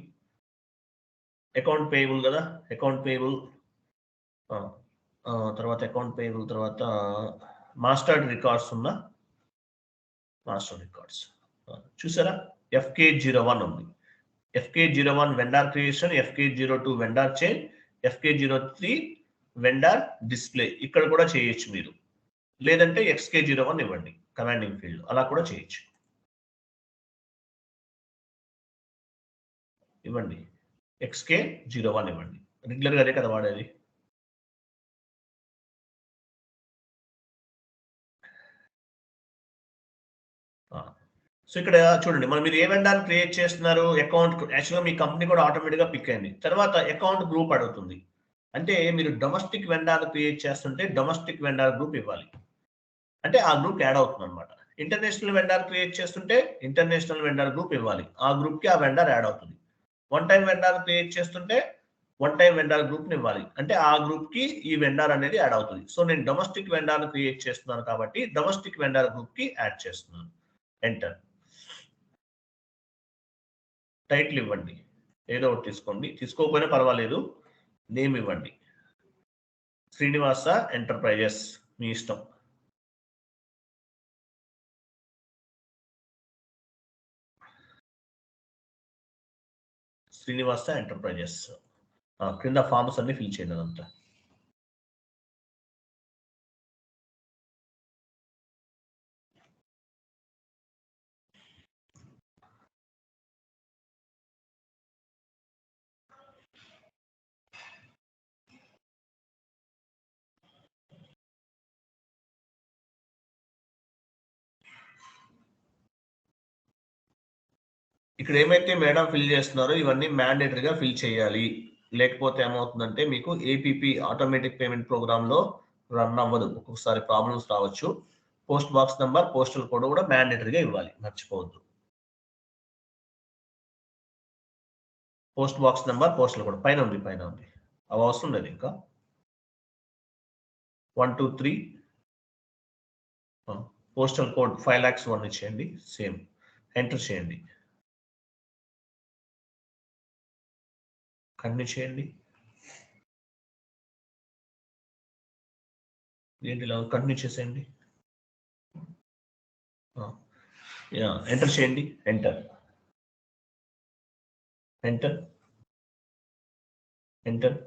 Speaker 1: అకౌంట్ పేయబుల్ కదా, అకౌంట్ పేయబుల్, తర్వాత అకౌంట్ పేయబుల్, తర్వాత మాస్టర్ రికార్డ్స్ ఉందా? మాస్టర్ రికార్డ్స్ చూసారా? FK01 ఉంది, FK01 vendor creation, FK02 vendor change, FK03 vendor display. ఇక్కడ కూడా చేయొచ్చు మీరు, లేదంటే XK01 ఇవ్వండి కమాండింగ్ ఫీల్డ్, అలా కూడా చేయొచ్చు. ఇవ్వండి XK01 ఇవ్వండి, రెగ్యులర్ గా అదే కదా వాడేది. సో ఇక్కడ చూడండి, మనం మీరు ఏ వెండర్ క్రియేట్ చేస్తున్నారు? అకౌంట్. యాక్చువల్గా మీ కంపెనీ కూడా ఆటోమేటిక్గా పిక్ అయింది. తర్వాత అకౌంట్ గ్రూప్ అడుగుతుంది, అంటే మీరు డొమెస్టిక్ వెండర్ క్రియేట్ చేస్తుంటే డొమెస్టిక్ వెండర్ గ్రూప్ ఇవ్వాలి, అంటే ఆ గ్రూప్ యాడ్ అవుతుంది అనమాట. ఇంటర్నేషనల్ వెండర్ క్రియేట్ చేస్తుంటే ఇంటర్నేషనల్ వెండర్ గ్రూప్ ఇవ్వాలి, ఆ గ్రూప్ కి ఆ వెండర్ యాడ్ అవుతుంది. వన్ టైం వెండర్ క్రియేట్ చేస్తుంటే వన్ టైం వెండర్ గ్రూప్ ని ఇవ్వాలి, అంటే ఆ గ్రూప్ కి ఈ వెండర్ అనేది యాడ్ అవుతుంది. సో నేను డొమెస్టిక్ వెండర్ క్రియేట్ చేస్తున్నాను కాబట్టి డొమెస్టిక్ వెండర్ గ్రూప్ కి యాడ్ చేస్తున్నాను. ఎంటర్. టైటిల్ ఇవ్వండి, ఏదో ఒకటి తీసుకోండి, తీసుకోకపోయినా పర్వాలేదు, నేమ్ ఇవ్వండి, శ్రీనివాస ఎంటర్ప్రైజెస్, మీ ఇష్టం. శ్రీనివాస ఎంటర్ప్రైజెస్. క్రింద ఫార్మ్స్ అన్ని ఫిల్ చేయండి అదంతా. ఇక్కడ ఏమైతే మేడం ఫిల్ చేస్తున్నారో ఇవన్నీ మ్యాండేటరీగా ఫిల్ చేయాలి, లేకపోతే ఏమవుతుందంటే మీకు APP ఆటోమేటిక్ పేమెంట్ ప్రోగ్రామ్ లో రన్ అవ్వదు, ఒక్కొక్కసారి ప్రాబ్లమ్స్ రావచ్చు. Post box number, postal code కూడా మ్యాండేటరీగా ఇవ్వాలి, మర్చిపోవద్దు. Post box number, postal code పైన ఉంది, పైన ఉంది, అవి అవసరం లేదు ఇంకా. 1 2 3 పోస్టల్ కోడ్ 5,01 ఇచ్చేయండి, సేమ్ ఎంటర్ చేయండి, కంటిన్యూ చేయండి. ఏంటి ఇలా కంటిన్యూ చేసేయండి, ఎంటర్ చేయండి, enter. Enter enter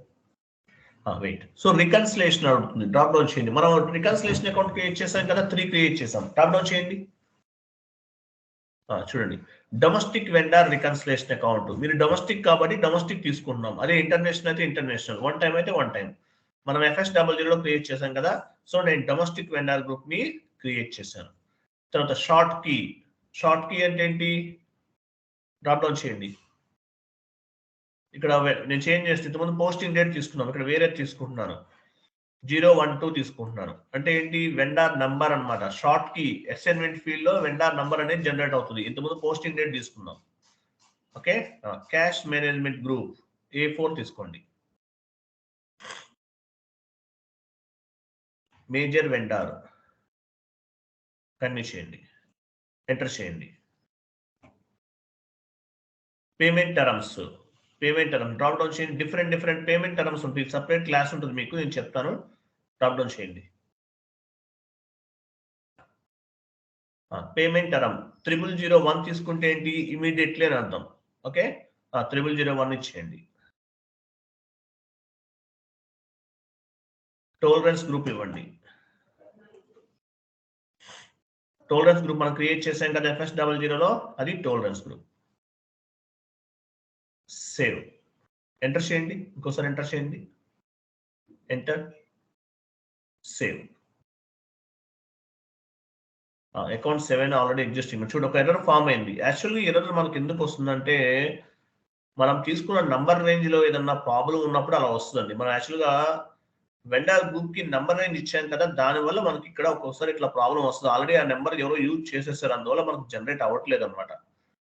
Speaker 1: wait. So reconciliation అవుతుంది. డ్రాప్ డౌన్ చేయండి. మనం రికన్సిలేషన్ అకౌంట్ క్రియేట్ చేసాం కదా, 3 క్రియేట్ చేసాం. డ్రాప్ డౌన్ చేయండి. చూడండి, డొమెస్టిక్ వెండర్ రికన్సిలేషన్ అకౌంట్. మీరు డొమెస్టిక్ కాబట్టి డొమెస్టిక్ తీసుకుంటున్నాం. అదే ఇంటర్నేషనల్ అయితే ఇంటర్నేషనల్, వన్ టైం అయితే వన్ టైం. మనం FS00 క్రియేట్ చేసాం కదా, సో నేను డొమెస్టిక్ వెండర్ గ్రూప్ ని క్రియేట్ చేశాను. తర్వాత షార్ట్ కీ అంటే ఏంటి? డ్రాప్ డౌన్ చేయండి. ఇక్కడ నేను చేంజ్ చేస్తే ఇంతకుముందు పోస్టింగ్ డేట్ తీసుకున్నాం, ఇక్కడ వేరే తీసుకుంటున్నాను, 012 తీసుకుంటున్నాను. అంటే ఏంటి? వెండార్ నంబర్ అన్నమాట. షార్ట్ కీ అసైన్మెంట్ ఫీల్డ్ లో వెండార్ నంబర్ అనేది జనరేట్ అవుతుంది. ఇంతకుముందు పోస్టింగ్ డేట్ తీసుకున్నాం. Okay, cash management group A4 తీసుకోండి. మేజర్ వెండార్ కన్వీ చేయండి, ఎంటర్ చేయండి. పేమెంట్ టర్మ్స్ డ్రాప్ డౌన్ చేయండి. డిఫరెంట్ పేమెంట్ టర్మ్స్ ఉంటుంది. సపరేట్ క్లాస్ ఉంటుంది మీకు, నేను చెప్తాను. డ్రాప్ డౌన్ చేయండి. పేమెంట్ టర్మ్ 0001 తీసుకుంటే ఏంటి? ఇమీడియట్లీ అని అర్థం. ఓకే, 0001 ఇచ్చేయండి. టోలరెన్స్ గ్రూప్ ఇవ్వండి. టోలరెన్స్ గ్రూప్ మనం క్రియేట్ చేసాం కదా FS00లో, అది టోలరెన్స్ గ్రూప్. సేవ్, ఎంటర్ చేయండి. ఇంకోసారి ఎంటర్ చేయండి, enter, save. Account 7 already existing. చూడు, ఒక ఎర్రర్ ఫామ్ అయింది. యాక్చువల్గా ఎర్రర్ మనకి ఎందుకు వస్తుందంటే, మనం తీసుకున్న నంబర్ రేంజ్ లో ఏదన్నా ప్రాబ్లం ఉన్నప్పుడు అలా వస్తుందండి. మనం యాక్చువల్గా వెండర్ గ్రూప్ కి నంబర్ రేంజ్ ఇచ్చాం కదా, దానివల్ల మనకి ఇక్కడ ఒక్కొక్కసారి ఇట్లా ప్రాబ్లం వస్తుంది. ఆల్రెడీ ఆ నెంబర్ ఎవరో యూజ్ చేసేసారు, అందువల్ల మనకు జనరేట్ అవ్వట్లేదు అనమాట.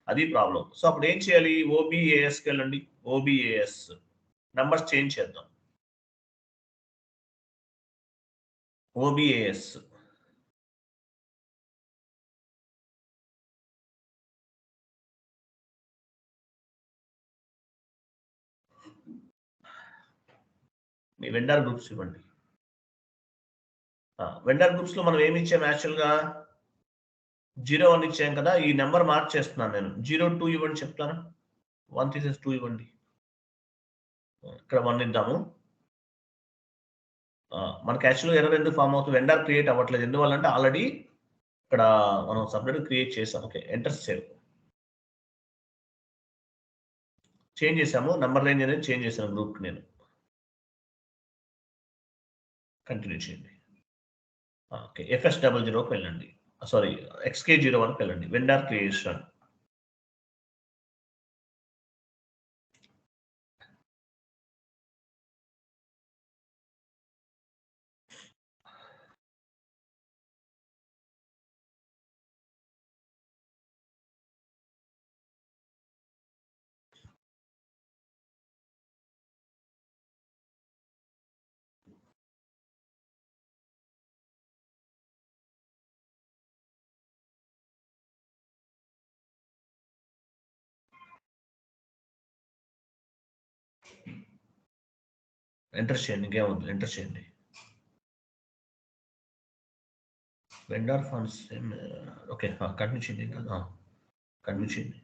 Speaker 1: అది ప్రాబ్లం. సో అప్పుడు ఏం చేయాలి? OBASకి వెళ్ళండి. OBAS నంబర్స్ చేంజ్ చేద్దాం. OBAS మీ వెండర్ గ్రూప్స్ ఇవ్వండి. వెండర్ గ్రూప్స్ లో మనం ఏమి ఇచ్చాం? యాక్చువల్గా 01 ఇచ్చాం కదా, ఈ నెంబర్ మార్చేస్తున్నాను నేను. 02 ఇవ్వండి చెప్తాను. 1 తీసేసి 2 ఇవ్వండి. ఇక్కడ 1 ఇద్దాము. మనకి యాక్చువల్గా ఎర్రర్ ఎందుకు ఫామ్ అవుతుంది? వెండర్ క్రియేట్ అవ్వట్లేదు. ఎందువల్ల అంటే ఆల్రెడీ ఇక్కడ మనం సపరేట్ క్రియేట్ చేసాం. Okay, enter, save. చేంజ్ చేసాము, నంబర్ రేంజ్ అనేది చేంజ్ చేశాను గ్రూప్ నేను. కంటిన్యూ చేయండి. ఓకే, FS00కి వెళ్ళండి. సారీ, XK01కి వెళ్ళండి. Vendor creation. ఎంటర్ చేయండి, ఇంకేమవుతుంది? ఎంటర్ చేయండి. Vendor funds. ఓకే, కంటిన్యూ చేయండి. ఇంకా కంటిన్యూ చేయండి.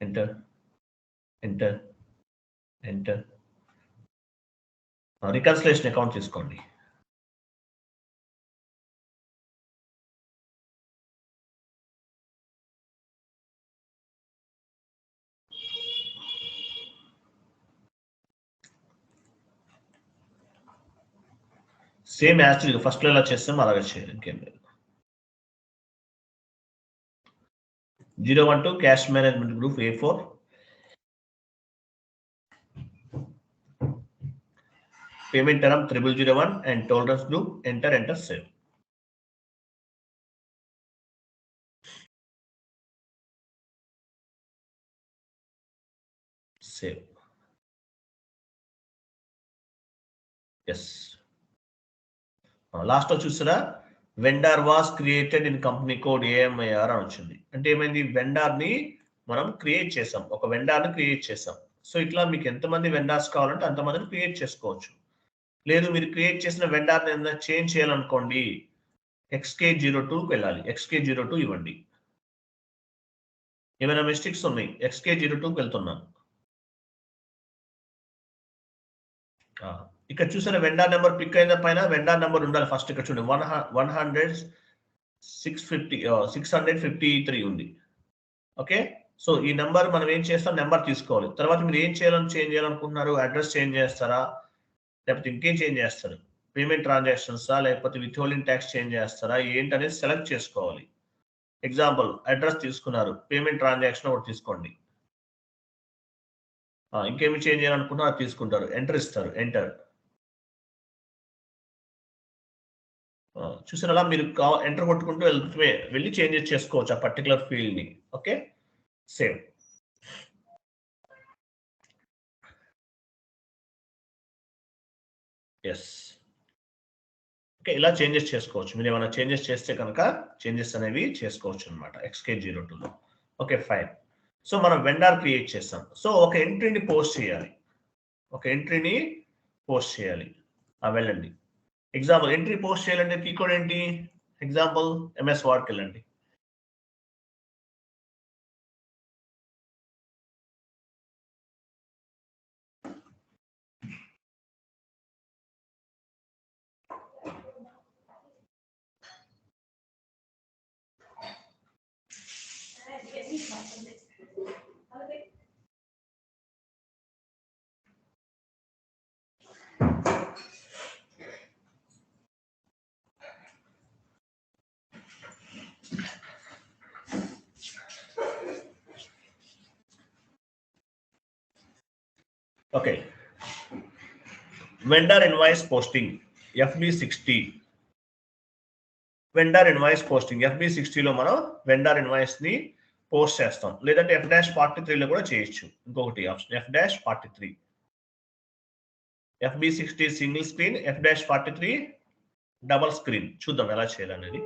Speaker 1: Enter, enter, enter. Reconciliation account తీసుకోండి. సేమ్ యాక్చువల్గా ఫస్ట్ లో ఎలా చేస్తాం అలాగే చేయాలి, ఇంకేం లేదు. 012 cash management group A4. Payment term 0001 and tolerance group. Enter, enter, save. Save. Yes. Last లో చూసారా? Vendor was created in company code AMIR అని వచ్చింది. అంటే ఏమైంది? వెండర్ ని మనం క్రియేట్ చేసాం, ఒక వెండర్ ని క్రియేట్ చేసాం. సో ఇట్లా మీకు ఎంతమంది వెండర్స్ కావాలంటే అంతమందిని క్రియేట్ చేసుకోవచ్చు. లేదు, మీరు క్రియేట్ చేసిన వెండర్ ని ఏదైనా చేంజ్ చేయాలనుకోండి, XK02కి వెళ్ళాలి. XK02 ఇవ్వండి. ఏమైనా మిస్టేక్స్ ఉన్నాయి. XK02కి వెళ్తున్నాం. ఇక్కడ చూసారా వెండార్ నెంబర్ పిక్ అయిన పైన వెండార్ నెంబర్ ఉండాలి ఫస్ట్. ఇక్కడ చూడండి 653 ఉంది. ఓకే, సో ఈ నెంబర్ మనం ఏం చేస్తాం, నెంబర్ తీసుకోవాలి. తర్వాత మీరు ఏం చేంజ్ చేయాలనుకుంటున్నారు, అడ్రస్ చేంజ్ చేస్తారా లేకపోతే ఇంకేం చేంజ్ చేస్తారు, పేమెంట్ ట్రాన్సాక్షన్సా లేకపోతే విత్ హోల్డింగ్ ట్యాక్స్ చేంజ్ చేస్తారా ఏంటనేది సెలెక్ట్ చేసుకోవాలి. ఎగ్జాంపుల్ అడ్రస్ తీసుకున్నారు, పేమెంట్ ట్రాన్సాక్షన్ ఒకటి తీసుకోండి. ఇంకేమి చేంజ్ చేయాలనుకున్నా అది తీసుకుంటారు, ఎంటర్ ఇస్తారు, ఎంటర్. చూసారు అలా మీరు ఎంటర్ కొట్టుకుంటూ వెళ్ళి చేంజెస్ చేసుకోవచ్చు ఆ పర్టికులర్ ఫీల్డ్ ని. Okay, save. ఎస్, ఓకే, ఇలా చేంజెస్ చేసుకోవచ్చు. మీరు ఏమైనా చేంజెస్ చేస్తే కనుక చేంజెస్ అనేవి చేసుకోవచ్చు అనమాట XK02లో. Okay, fine. సో మనం వెండార్ క్రియేట్ చేస్తాం. సో ఒక ఎంట్రీని పోస్ట్ చేయాలి, వెళ్ళండి. ఎగ్జాంపుల్ ఎంట్రీ పోస్ట్ చేయాలంటే కీ కోడ్ ఏంటి, ఎగ్జాంపుల్ MS వర్డ్కి వెళ్ళండి. Okay, vendor invoice posting FB60. Vendor invoice posting FB60లో మనం వెండర్ ఇన్వాయిస్ ని పోస్ట్ చేస్తాం. లేదంటే F-43లో కూడా చేయొచ్చు. ఇంకొకటి option F-43. FB60 single screen, F-43 double screen. చూద్దాం ఎలా చేయాలనేది.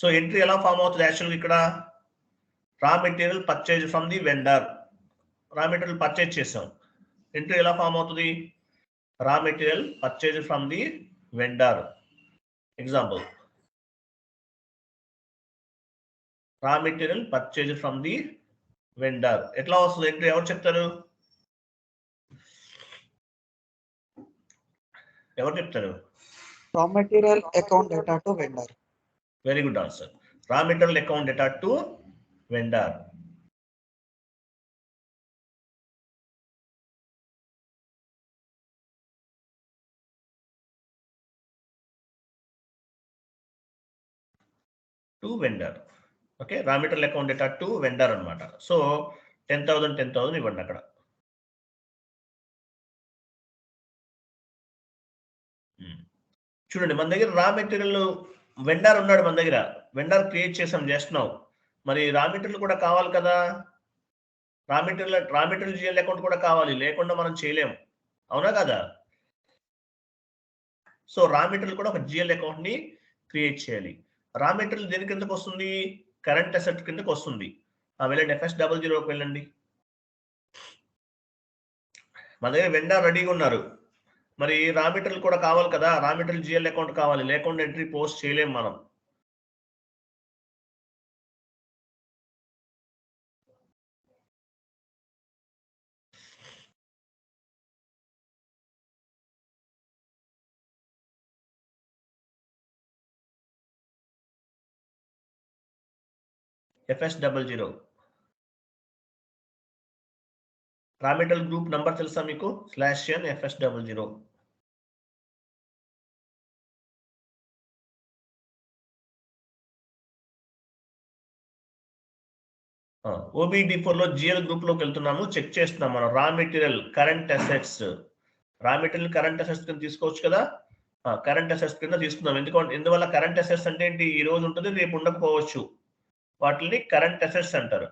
Speaker 1: సో ఎంట్రీ ఎలా ఫామ్ అవుతుంది యాక్చువల్గా ఇక్కడ, raw material purchase from the vendor. Raw material purchase చేసాం, ఎంట్రీ ఎలా ఫామ్ అవుతుంది, raw material purchase from the vendor. Example raw material purchase from the vendor. ఎట్లా వస్తుంది ఎంట్రీ, ఎవరు చెప్తారు,
Speaker 2: రా material account data to vendor.
Speaker 1: Very good answer. రా material account data to vendor. To vendor. Okay, రా material account data to vendor అనమాట. సో 10,000 ఇవ్వండి అక్కడ. చూడండి మన దగ్గర రా మెటీరియల్ వెండర్ ఉన్నాడు, మన దగ్గర వెండర్ క్రియేట్ చేసాం జస్ట్ నౌ. మరి రా మెటీరియల్ కూడా కావాలి కదా, రా మెటీరియల్ జిఎల్ అకౌంట్ కూడా కావాలి, లేకుండా మనం చేయలేము, అవునా కదా. సో రా మెటీరియల్ కూడా ఒక జిఎల్ అకౌంట్ ని క్రియేట్ చేయాలి. రా మెటీరియల్ దేని కిందకు వస్తుంది, కరెంట్ అసెట్ కిందకు వస్తుంది. వెళ్ళండి FS00కి వెళ్ళండి. మన దగ్గర వెండర్ రెడీగా ఉన్నారు, మరి రా మెటీరియల్ కూడా కావాలి కదా, రా మెటీరియల్ జిఎల్ అకౌంట్ కావాలి, లేకుండా ఎంట్రీ పోస్ట్ చేయలేము మనం. FS00 raw material group number తెలుసా మీకు, /n FS00. OBD4లో జిఎల్ గ్రూప్ లోకి వెళ్తున్నాము, చెక్ చేస్తున్నాం మనం. Raw material current assets, raw material current assets కింద తీసుకోవచ్చు కదా, కరెంట్ అసెట్స్ కింద తీసుకుందాం. ఎందువల్ల కరెంట్ అసెట్స్ అంటే ఏంటి, ఈ రోజు ఉంటుంది రేపు ఉండకపోవచ్చు, వాటిని కరెంట్ అసెట్స్ అంటారు.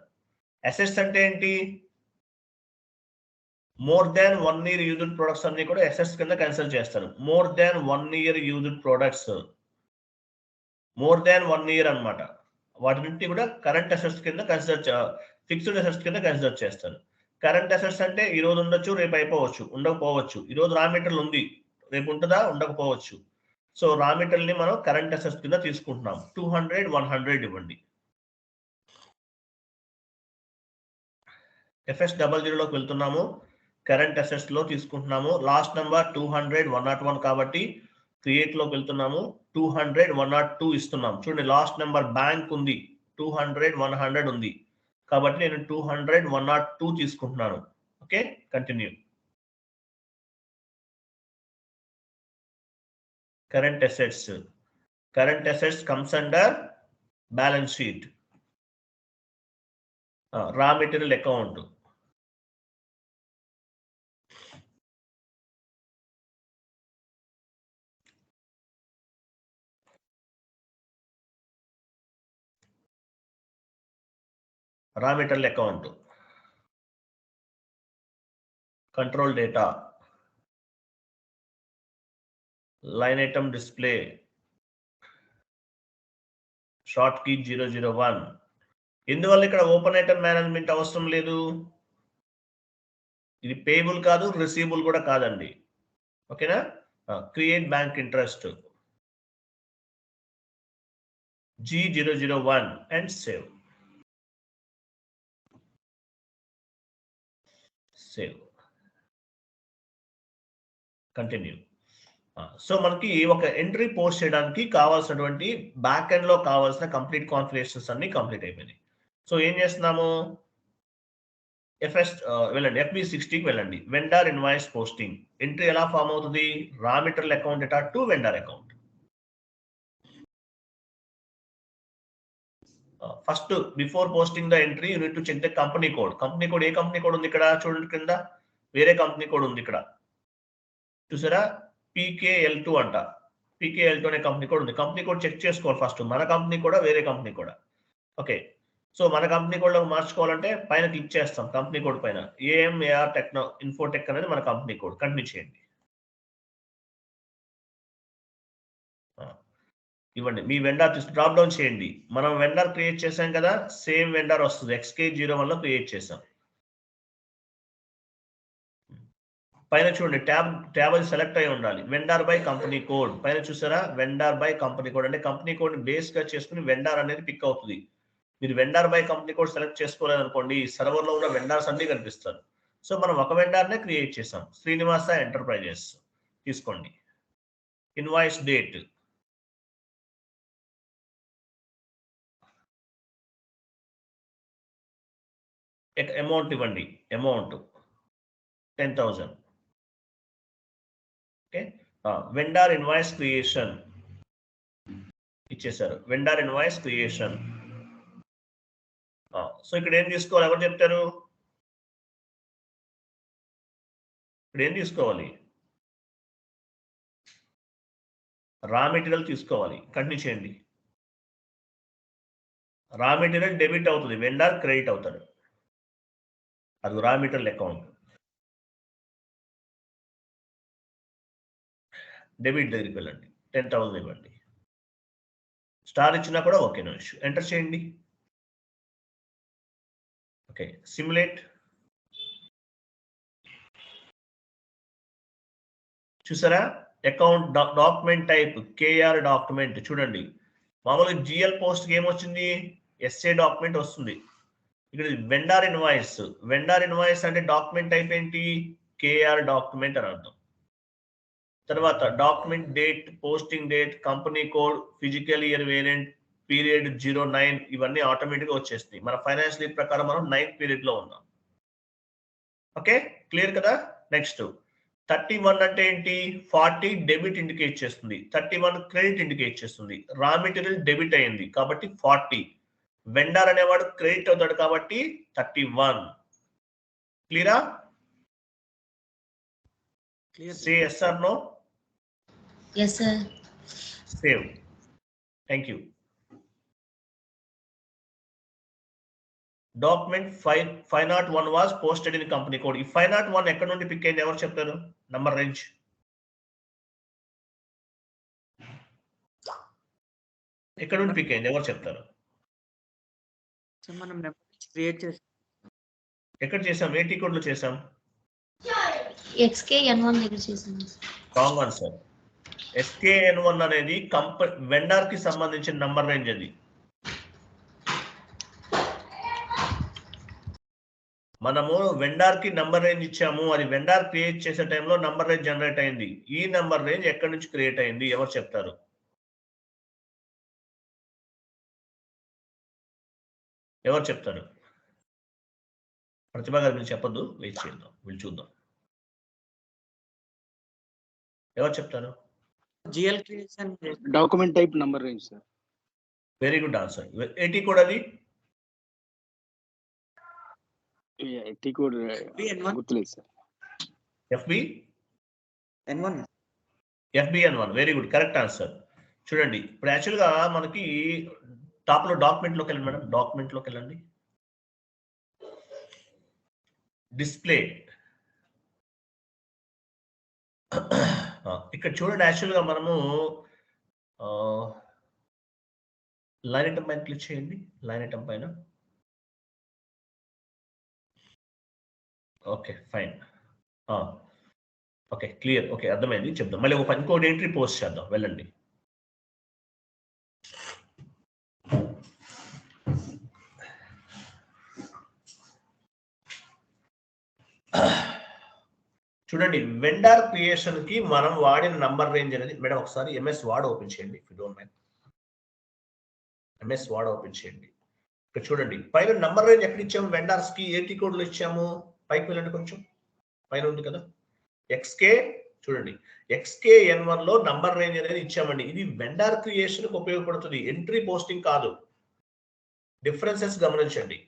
Speaker 1: అసెట్స్ అంటే ఏంటి, more than 1 year used products అన్ని కూడా అసెట్స్ కింద కన్సిడర్ చేస్తారు. More than 1 year used products, more than 1 year అన్నమాట, వాటిని కూడా కరెంట్ అసెట్స్ కింద ఫిక్స్డ్ అసెట్స్ కింద కన్సిడర్ చేస్తారు. కరెంట్ అసెట్స్ అంటే ఈ రోజు ఉండొచ్చు, రేపు అయిపోవచ్చు, ఉండకపోవచ్చు. ఈ రోజు రా మెటీరియల్ ఉంది, రేపు ఉంటుందా, ఉండకపోవచ్చు. సో రా మెటీరియల్ ని మనం కరెంట్ అసెట్స్ కింద తీసుకుంటున్నాం. 200, 100 ఇవ్వండి. FS00లోకి వెళ్తున్నాము. కరెంట్ అసెట్స్ లో తీసుకుంటున్నాము. లాస్ట్ నెంబర్ 200 101 కాబట్టి క్రియేట్ లోకి వెళ్తున్నాము. 200 102 ఇస్తున్నాం. చూడండి లాస్ట్ నెంబర్ బ్యాంక్ ఉంది, 200 100 ఉంది కాబట్టి నేను 200 102 తీసుకుంటున్నాను. Okay, continue. Current assets comes under balance sheet. Raw material account. Raw material account, control data, line item display, short key 001. ఎందువల్ల ఇక్కడ ఓపెన్ ఐటమ్ మేనేజ్మెంట్ అవసరం లేదు? ఇది పేబుల్ కాదు, రిసీవబుల్ కూడా కాదండి. ఓకేనా? Create bank interest G001 and save. Continue. So మనకి ఒక ఎంట్రీ పోస్ట్ చేయడానికి కావాల్సినటువంటి బ్యాక్ ఎండ్ లో కావాల్సిన కంప్లీట్ కాన్ఫిగరేషన్స్ అన్ని కంప్లీట్ అయిపోయినాయి. సో ఏం చేస్తున్నాము? వెళ్ళండి, FB60కి వెళ్ళండి. వెండర్ ఇన్వాయిస్ పోస్టింగ్ ఎంట్రీ ఎలా ఫామ్ అవుతుంది? Raw material account data to vendor account. First before posting the entry you need to check the company code. Company code, ఏ కంపెనీ కోడ్ ఉంది ఇక్కడ? చూడండి కింద వేరే కంపెనీ కోడ్ ఉంది ఇక్కడ, చూసారా? PKL2 అంట. PKL2 అనే కంపెనీ కోడ్ ఉంది. కంపెనీ కోడ్ చెక్ చేసుకోవాలి ఫస్ట్. మన కంపెనీ కూడా, వేరే కంపెనీ కూడా. ఓకే, సో మన కంపెనీ కోడ్ లో మార్చుకోవాలంటే పైన క్లిక్ చేస్తాం, కంపెనీ కోడ్ పైన AMAR టెక్నో ఇన్ఫోటెక్ అనేది మన కంపెనీ కోడ్. కంటిన్యూ చేయండి. ఇవ్వండి మీ వెండర్ డ్రాప్ డౌన్ చేయండి. మనం వెండర్ క్రియేట్ చేసాం కదా, సేమ్ వెండర్ వస్తుంది. XK01 లో క్రియేట్ చేసాం. పైన చూడండి ట్యాబ్ అది సెలెక్ట్ అయి ఉండాలి. వెండర్ బై కంపెనీ కోడ్ పైన చూసారా? వెండర్ బై కంపెనీ కోడ్ అంటే కంపెనీ కోడ్ బేస్ గా చేసుకుని వెండర్ అనేది పిక్ అవుతుంది. మీరు vendor by company code select చేసుకోలేదు అనుకోండి, సర్వర్ లో ఉన్న వెండర్స్ అన్ని కనిపిస్తారు. సో మనం ఒక వెండర్ నే క్రియేట్ చేసాం, శ్రీనివాస ఎంటర్ప్రైజెస్. తీసుకోండి. ఇన్వాయిస్ డేట్, అమౌంట్ ఇవ్వండి, amount 10,000. Okay, vendor invoice creation ఇచ్చేసారు. Vendor invoice creation. సో ఇక్కడ ఏం తీసుకోవాలి? ఎవరు చెప్తారు? ఇక్కడ ఏం తీసుకోవాలి? రా మెటీరియల్ తీసుకోవాలి. కంటిన్యూ చేయండి. రా మెటీరియల్ డెబిట్ అవుతుంది, వెండర్ క్రెడిట్ అవుతాడు. అది రా మెటీరియల్ అకౌంట్. డెబిట్ దగ్గరికి వెళ్ళండి, 10,000 ఇవ్వండి. స్టార్ ఇచ్చినా కూడా ఓకే, నో ఇష్యూ. ఎంటర్ చేయండి. Okay, simulate. చూసారా? Account document type KR document. చూడండి మామూలుగా GL పోస్ట్ ఏమొచ్చింది? SA డాక్యుమెంట్ వస్తుంది. ఇక్కడ వెండర్ ఇన్వాయిస్. వెండర్ ఇన్వాయిస్ అంటే డాక్యుమెంట్ టైప్ ఏంటి? KR డాక్యుమెంట్ అని అర్థం. తర్వాత document date, posting date, company code, physical year variant, period 09 ఇవన్నీ ఆటోమేటిక్ గా వచ్చేస్తాయి. మన ఫైనాన్షియల్ ఇయర్ ప్రకారం మనం 9th పీరియడ్ లో ఉన్నాం. ఓకే, క్లియర్ కదా? నెక్స్ట్ 31 అంటే ఏంటి? 40 డెబిట్ ఇండికేట్ చేస్తుంది, 31 క్రెడిట్ ఇండికేట్ చేస్తుంది. రా మెటీరియల్ డెబిట్ అయింది కాబట్టి 40. వెండర్ అనేవాడు క్రెడిట్ అవుతాడు కాబట్టి 31. క్లియరా? Say yes or no?
Speaker 3: Yes, sir.
Speaker 1: Save. Thank you. Document 501 was posted in company code. ఈ 501 ఎక్కడ నుండి పిక్ అయింది? ఎవరు చెప్తారు? నంబర్ రేంజ్ ఎక్కడ నుండి పిక్ అయింది? ఎవరు చెప్తారు?
Speaker 2: మనం క్రియేట్ చేసాం.
Speaker 1: ఎక్కడ చేసాం? ఏ టీ కోడ్ లో చేసాం?
Speaker 3: XKN1 దగ్గర చేసాం.
Speaker 1: Wrong answer. SKN1 అనేది వెండర్ కి సంబంధించిన నంబర్ రేంజ్. అది మనము వెండార్ కి నంబర్ రేంజ్ ఇచ్చాము, అది వెండార్ క్రియేట్ చేసే టైంలో నంబర్ రేంజ్ జనరేట్ అయింది. ఈ నంబర్ రేంజ్ ఎక్కడి నుంచి క్రియేట్ అయింది ఎవరు చెప్తారు? ఎవరు చెప్తారు? ప్రతిభ గారు మీరు చెప్పొద్దు, వెయిట్ చేద్దాం, వీళ్ళు చూద్దాం. ఎవరు చెప్తారు?
Speaker 2: GL creation
Speaker 4: document type number range sir.
Speaker 1: Very good answer. ఏటీ కోడ్ అది
Speaker 4: ఎట్టి కోడ్
Speaker 2: N1
Speaker 4: గుర్తులేదు sir.
Speaker 1: FB
Speaker 2: N1
Speaker 1: FBN1 very good, correct answer. చూడండి ఇప్పుడు యాక్చువల్గా మనకి టాప్ లో డాక్యుమెంట్ లోకి వెళ్ళండి మేడం, డాక్యుమెంట్ లోకి వెళ్ళండి. డిస్ప్లే ఇక్కడ చూడండి, యాక్చువల్గా మనము లైన్ ఐటమ్ పైన క్లిక్ చేయండి. లైన్ ఐటమ్ పైన okay fine, okay clear, okay అర్థమైంది. చెప్దాం మళ్ళీ ఇంకోటి ఎంట్రీ పోస్ట్ చేద్దాం, వెళ్ళండి. చూడండి వెండార్ క్రియేషన్ కి మనం వాడిన నంబర్ రేంజ్ అనేది, మేడం ఒకసారి ఎంఎస్ వర్డ్ ఓపెన్ చేయండి if you don't mind. MS word open చేయండి. ఇక్కడ చూడండి పైన నంబర్ రేంజ్ ఎక్కడ ఇచ్చాము, వెండార్స్ కి ఏటీ కోడ్లు ఇచ్చాము. పైకి వెళ్ళండి కొంచెం, పైన ఉంది కదా ఎక్స్కే, చూడండి XKN1 లో నంబర్ రేంజ్ అనేది ఇచ్చామండి. ఇది వెండార్ క్రియేషన్ కి ఉపయోగపడుతుంది, ఎంట్రీ పోస్టింగ్ కాదు. డిఫరెన్సెస్ గమనించండి.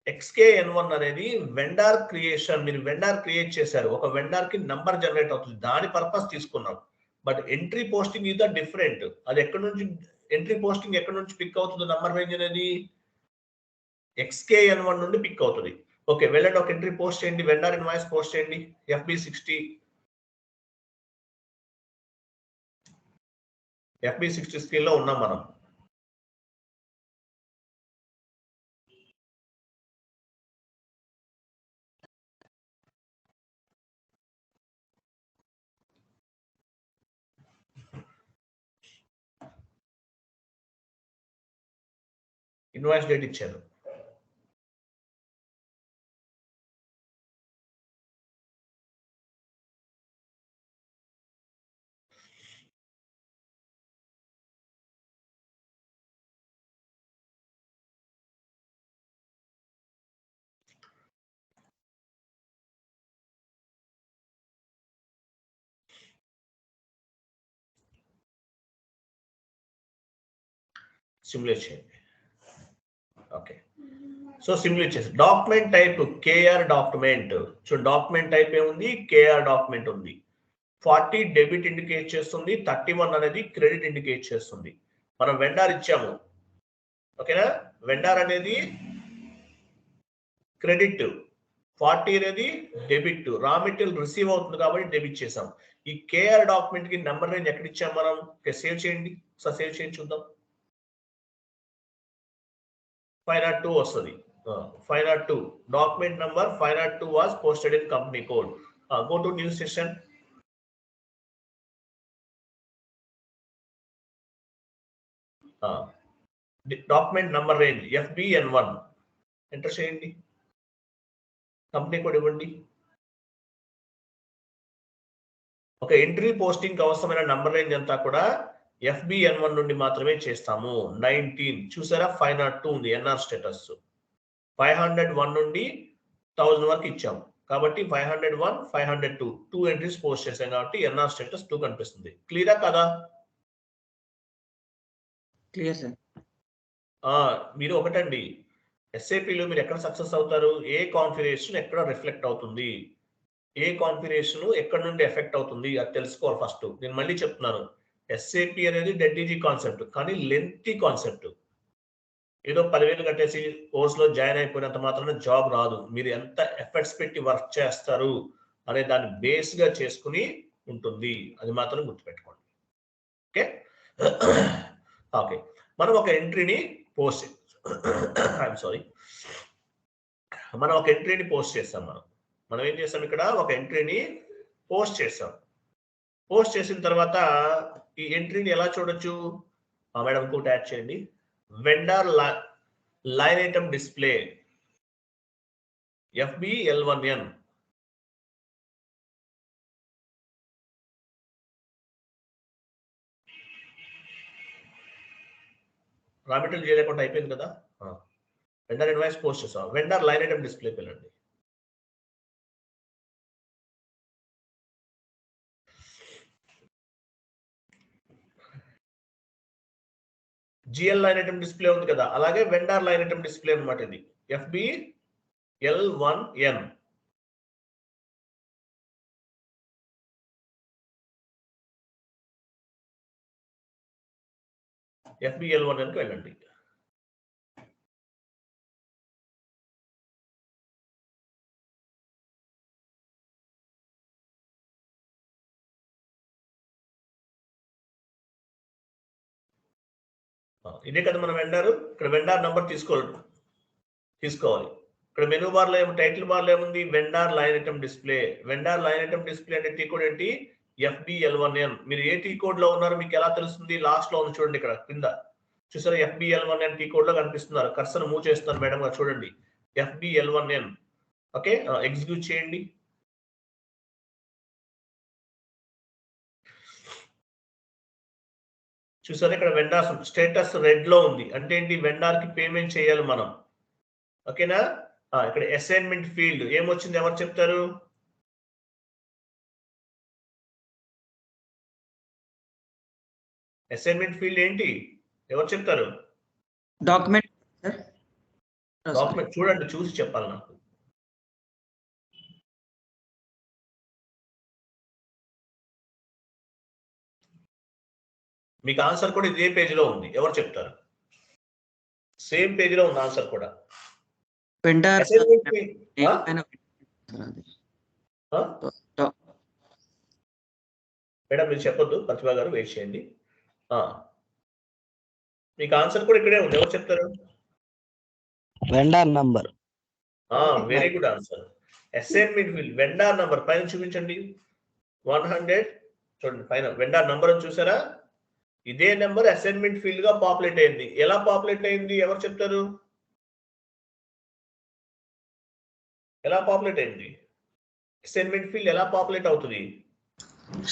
Speaker 1: XKN1 అనేది వెండార్ క్రియేషన్, మీరు వెండార్ క్రియేట్ చేశారు, ఒక వెండార్ కి నంబర్ జనరేట్ అవుతుంది, దాని పర్పస్ తీసుకున్నాం. But entry posting is different. అది ఎక్కడి నుంచి ఎంట్రీ పోస్టింగ్ ఎక్కడి నుంచి పిక్ అవుతుంది, నంబర్ రేంజ్ అనేది XKN1 నుండి పిక్ అవుతుంది. ఓకే వెళ్ళండి, ఒక ఎంట్రీ పోస్ట్ చేయండి, వెండార్ ఇన్వాయిస్ పోస్ట్ చేయండి. FB60 స్క్రీన్ లో ఉన్నాం మనం. ఇన్వాయిస్ డేట్ ఇచ్చాను. సిమ్యులేట్ చేయండి. ఓకే సో సిమ్యులేట్ చేసి document type KR document. So document type ఏముంది, కేఆర్ డాక్యుమెంట్ ఉంది. 40 డెబిట్ ఇండికేట్ చేస్తుంది, 31 అనేది క్రెడిట్ ఇండికేట్ చేస్తుంది. మనం వెండార్ ఇచ్చాము, ఓకేనా. వెండార్ అనేది క్రెడిట్, 40 అనేది డెబిట్. రా మెటీరియల్ రిసీవ్ అవుతుంది కాబట్టి డెబిట్ చేసాం. ఈ కేఆర్ డాక్యుమెంట్ కి నెంబర్ రేంజ్ ఎక్కడ ఇచ్చాం మనం, సేవ్ చేయండి, ఒకసారి సేవ్ చేయండి చూద్దాం. 502 వస్తుంది. 502 document number 502 was posted in company code. Go to new session. Document number range FBN1 enter చేయండి, కంపెనీ కోడ్ ఇవ్వండి. ఒక ఎంట్రీ పోస్టింగ్ అవసరమైన నంబర్ రేంజ్ అంతా కూడా FBN1 నుండి మాత్రమే చేస్తాము. 19 చూసారా, 502 ఉంది ఎన్ఆర్ స్టేటస్. 501 నుండి 1000 వరకు ఇచ్చాము కాబట్టి 501 502 2 ఎంట్రీస్ పోస్ట్ చేసాం కాబట్టి ఎన్ఆర్ స్టేటస్ 2 కనిపిస్తుంది. క్లియరా కదా?
Speaker 2: Clear sir.
Speaker 1: మీరు ఒకటండి, SAPలో మీరు ఎక్కడ సక్సెస్ అవుతారు, ఏ కాన్ఫిగరేషన్ ఎక్కడ రిఫ్లెక్ట్ అవుతుంది, ఏ కాన్ఫిగరేషన్ ఎక్కడ నుండి ఎఫెక్ట్ అవుతుంది అది తెలుసుకోవాలి ఫస్ట్. నేను మళ్ళీ చెప్తున్నాను, SAP అనేది డెడ్ ఈజీ కాన్సెప్ట్ కానీ లెంతీ కాన్సెప్ట్. ఏదో 10,000 కట్టేసి కోర్స్ లో జాయిన్ అయిపోయినంత మాత్రాన జాబ్ రాదు. మీరు ఎంత ఎఫర్ట్స్ పెట్టి వర్క్ చేస్తారు అనే దాన్ని బేస్ గా చేసుకుని ఉంటుంది, అది మాత్రం గుర్తుపెట్టుకోండి. ఓకే ఓకే మనం ఒక ఎంట్రీని పోస్ట్ మనం ఒక ఎంట్రీని పోస్ట్ చేస్తాం. మనం ఏం చేస్తాం, ఇక్కడ ఒక ఎంట్రీని పోస్ట్ చేస్తాం. పోస్ట్ చేసిన తర్వాత ఈ ఎంట్రీని ఎలా చూడొచ్చు మేడం, ఇంకోటి యాడ్ చేయండి. Vendor line item display, FBL1N. Raw material చేయలేకుండా అయిపోయింది కదా. వెండర్ ఇన్వాయిస్ పోస్ట్ చేసాం. వెండర్ లైన్ ఐటమ్ డిస్ప్లేకి వెళ్ళండి. జిఎల్ లైన్ ఐటమ్ డిస్ప్లే ఉంది కదా, అలాగే వెండర్ లైన్ ఐటమ్ డిస్ప్లే అనమాట ఇది. FBL1N. FBL1N కి వెళ్ళండి. ఇదే కదా మన వెండర్. ఇక్కడ వెండర్ నంబర్ తీసుకోవాలి. ఇక్కడ మెనూ బార్ లో టైటిల్ బార్ లో ఏముంది, vendor line item display. Vendor line item display అంటే టీ కోడ్ ఏంటి, FBL1N. మీరు ఏ టీ కోడ్ లో ఉన్నారో మీకు ఎలా తెలుస్తుంది, లాస్ట్ లో ఉంది చూడండి, ఇక్కడ కింద చూసారా FBL1N టీ కోడ్ లో కనిపిస్తున్నారు. కర్సర్ మూవ్ చేస్తున్నారు మేడం గారు, చూడండి FBL1N. ఓకే, ఎగ్జిక్యూట్ చేయండి. చూసారా ఇక్కడ వెండర్ స్టేటస్ రెడ్ లో ఉంది, అంటే ఏంటి, వెండర్ కి పేమెంట్ చేయాలి మనం. ఓకేనా. ఇక్కడ అసైన్మెంట్ ఫీల్డ్ ఏమొచ్చింది, ఎవరు చెప్తారు? అసైన్మెంట్ ఫీల్డ్ ఏంటి, ఎవరు చెప్తారు?
Speaker 2: డాక్యుమెంట్
Speaker 1: డాక్యుమెంట్ చూడండి, చూసి చెప్పాలి నాకు. మీకు ఆన్సర్ కూడా ఇదే పేజీలో ఉంది, ఎవరు చెప్తారు? సేమ్ పేజీలో ఉంది ఆన్సర్ కూడా.
Speaker 2: వెండర్
Speaker 1: అసైన్మెంట్ ఫీల్డ్ మేడం మీరు చెప్పొద్దు, ప్రతిభా గారు వెయిట్ చేయండి. మీకు ఆన్సర్ కూడా ఇక్కడే ఉంది, ఎవరు చెప్తారు?
Speaker 5: Vendor number.
Speaker 1: Very good answer. Assignment field vendor number పైన చూపించండి. 100 చూడండి పైన వెండర్ నంబర్ అని చూసారా, ఇదే నెంబర్ అసైన్మెంట్ ఫీల్డ్ గా పాపులేట్ అయింది. ఎలా పాపులేట్ అయింది, ఎవరు చెప్తారు? ఎలా పాపులేట్ అయింది అసైన్మెంట్ ఫీల్డ్, ఎలా పాపులేట్ అవుతుంది?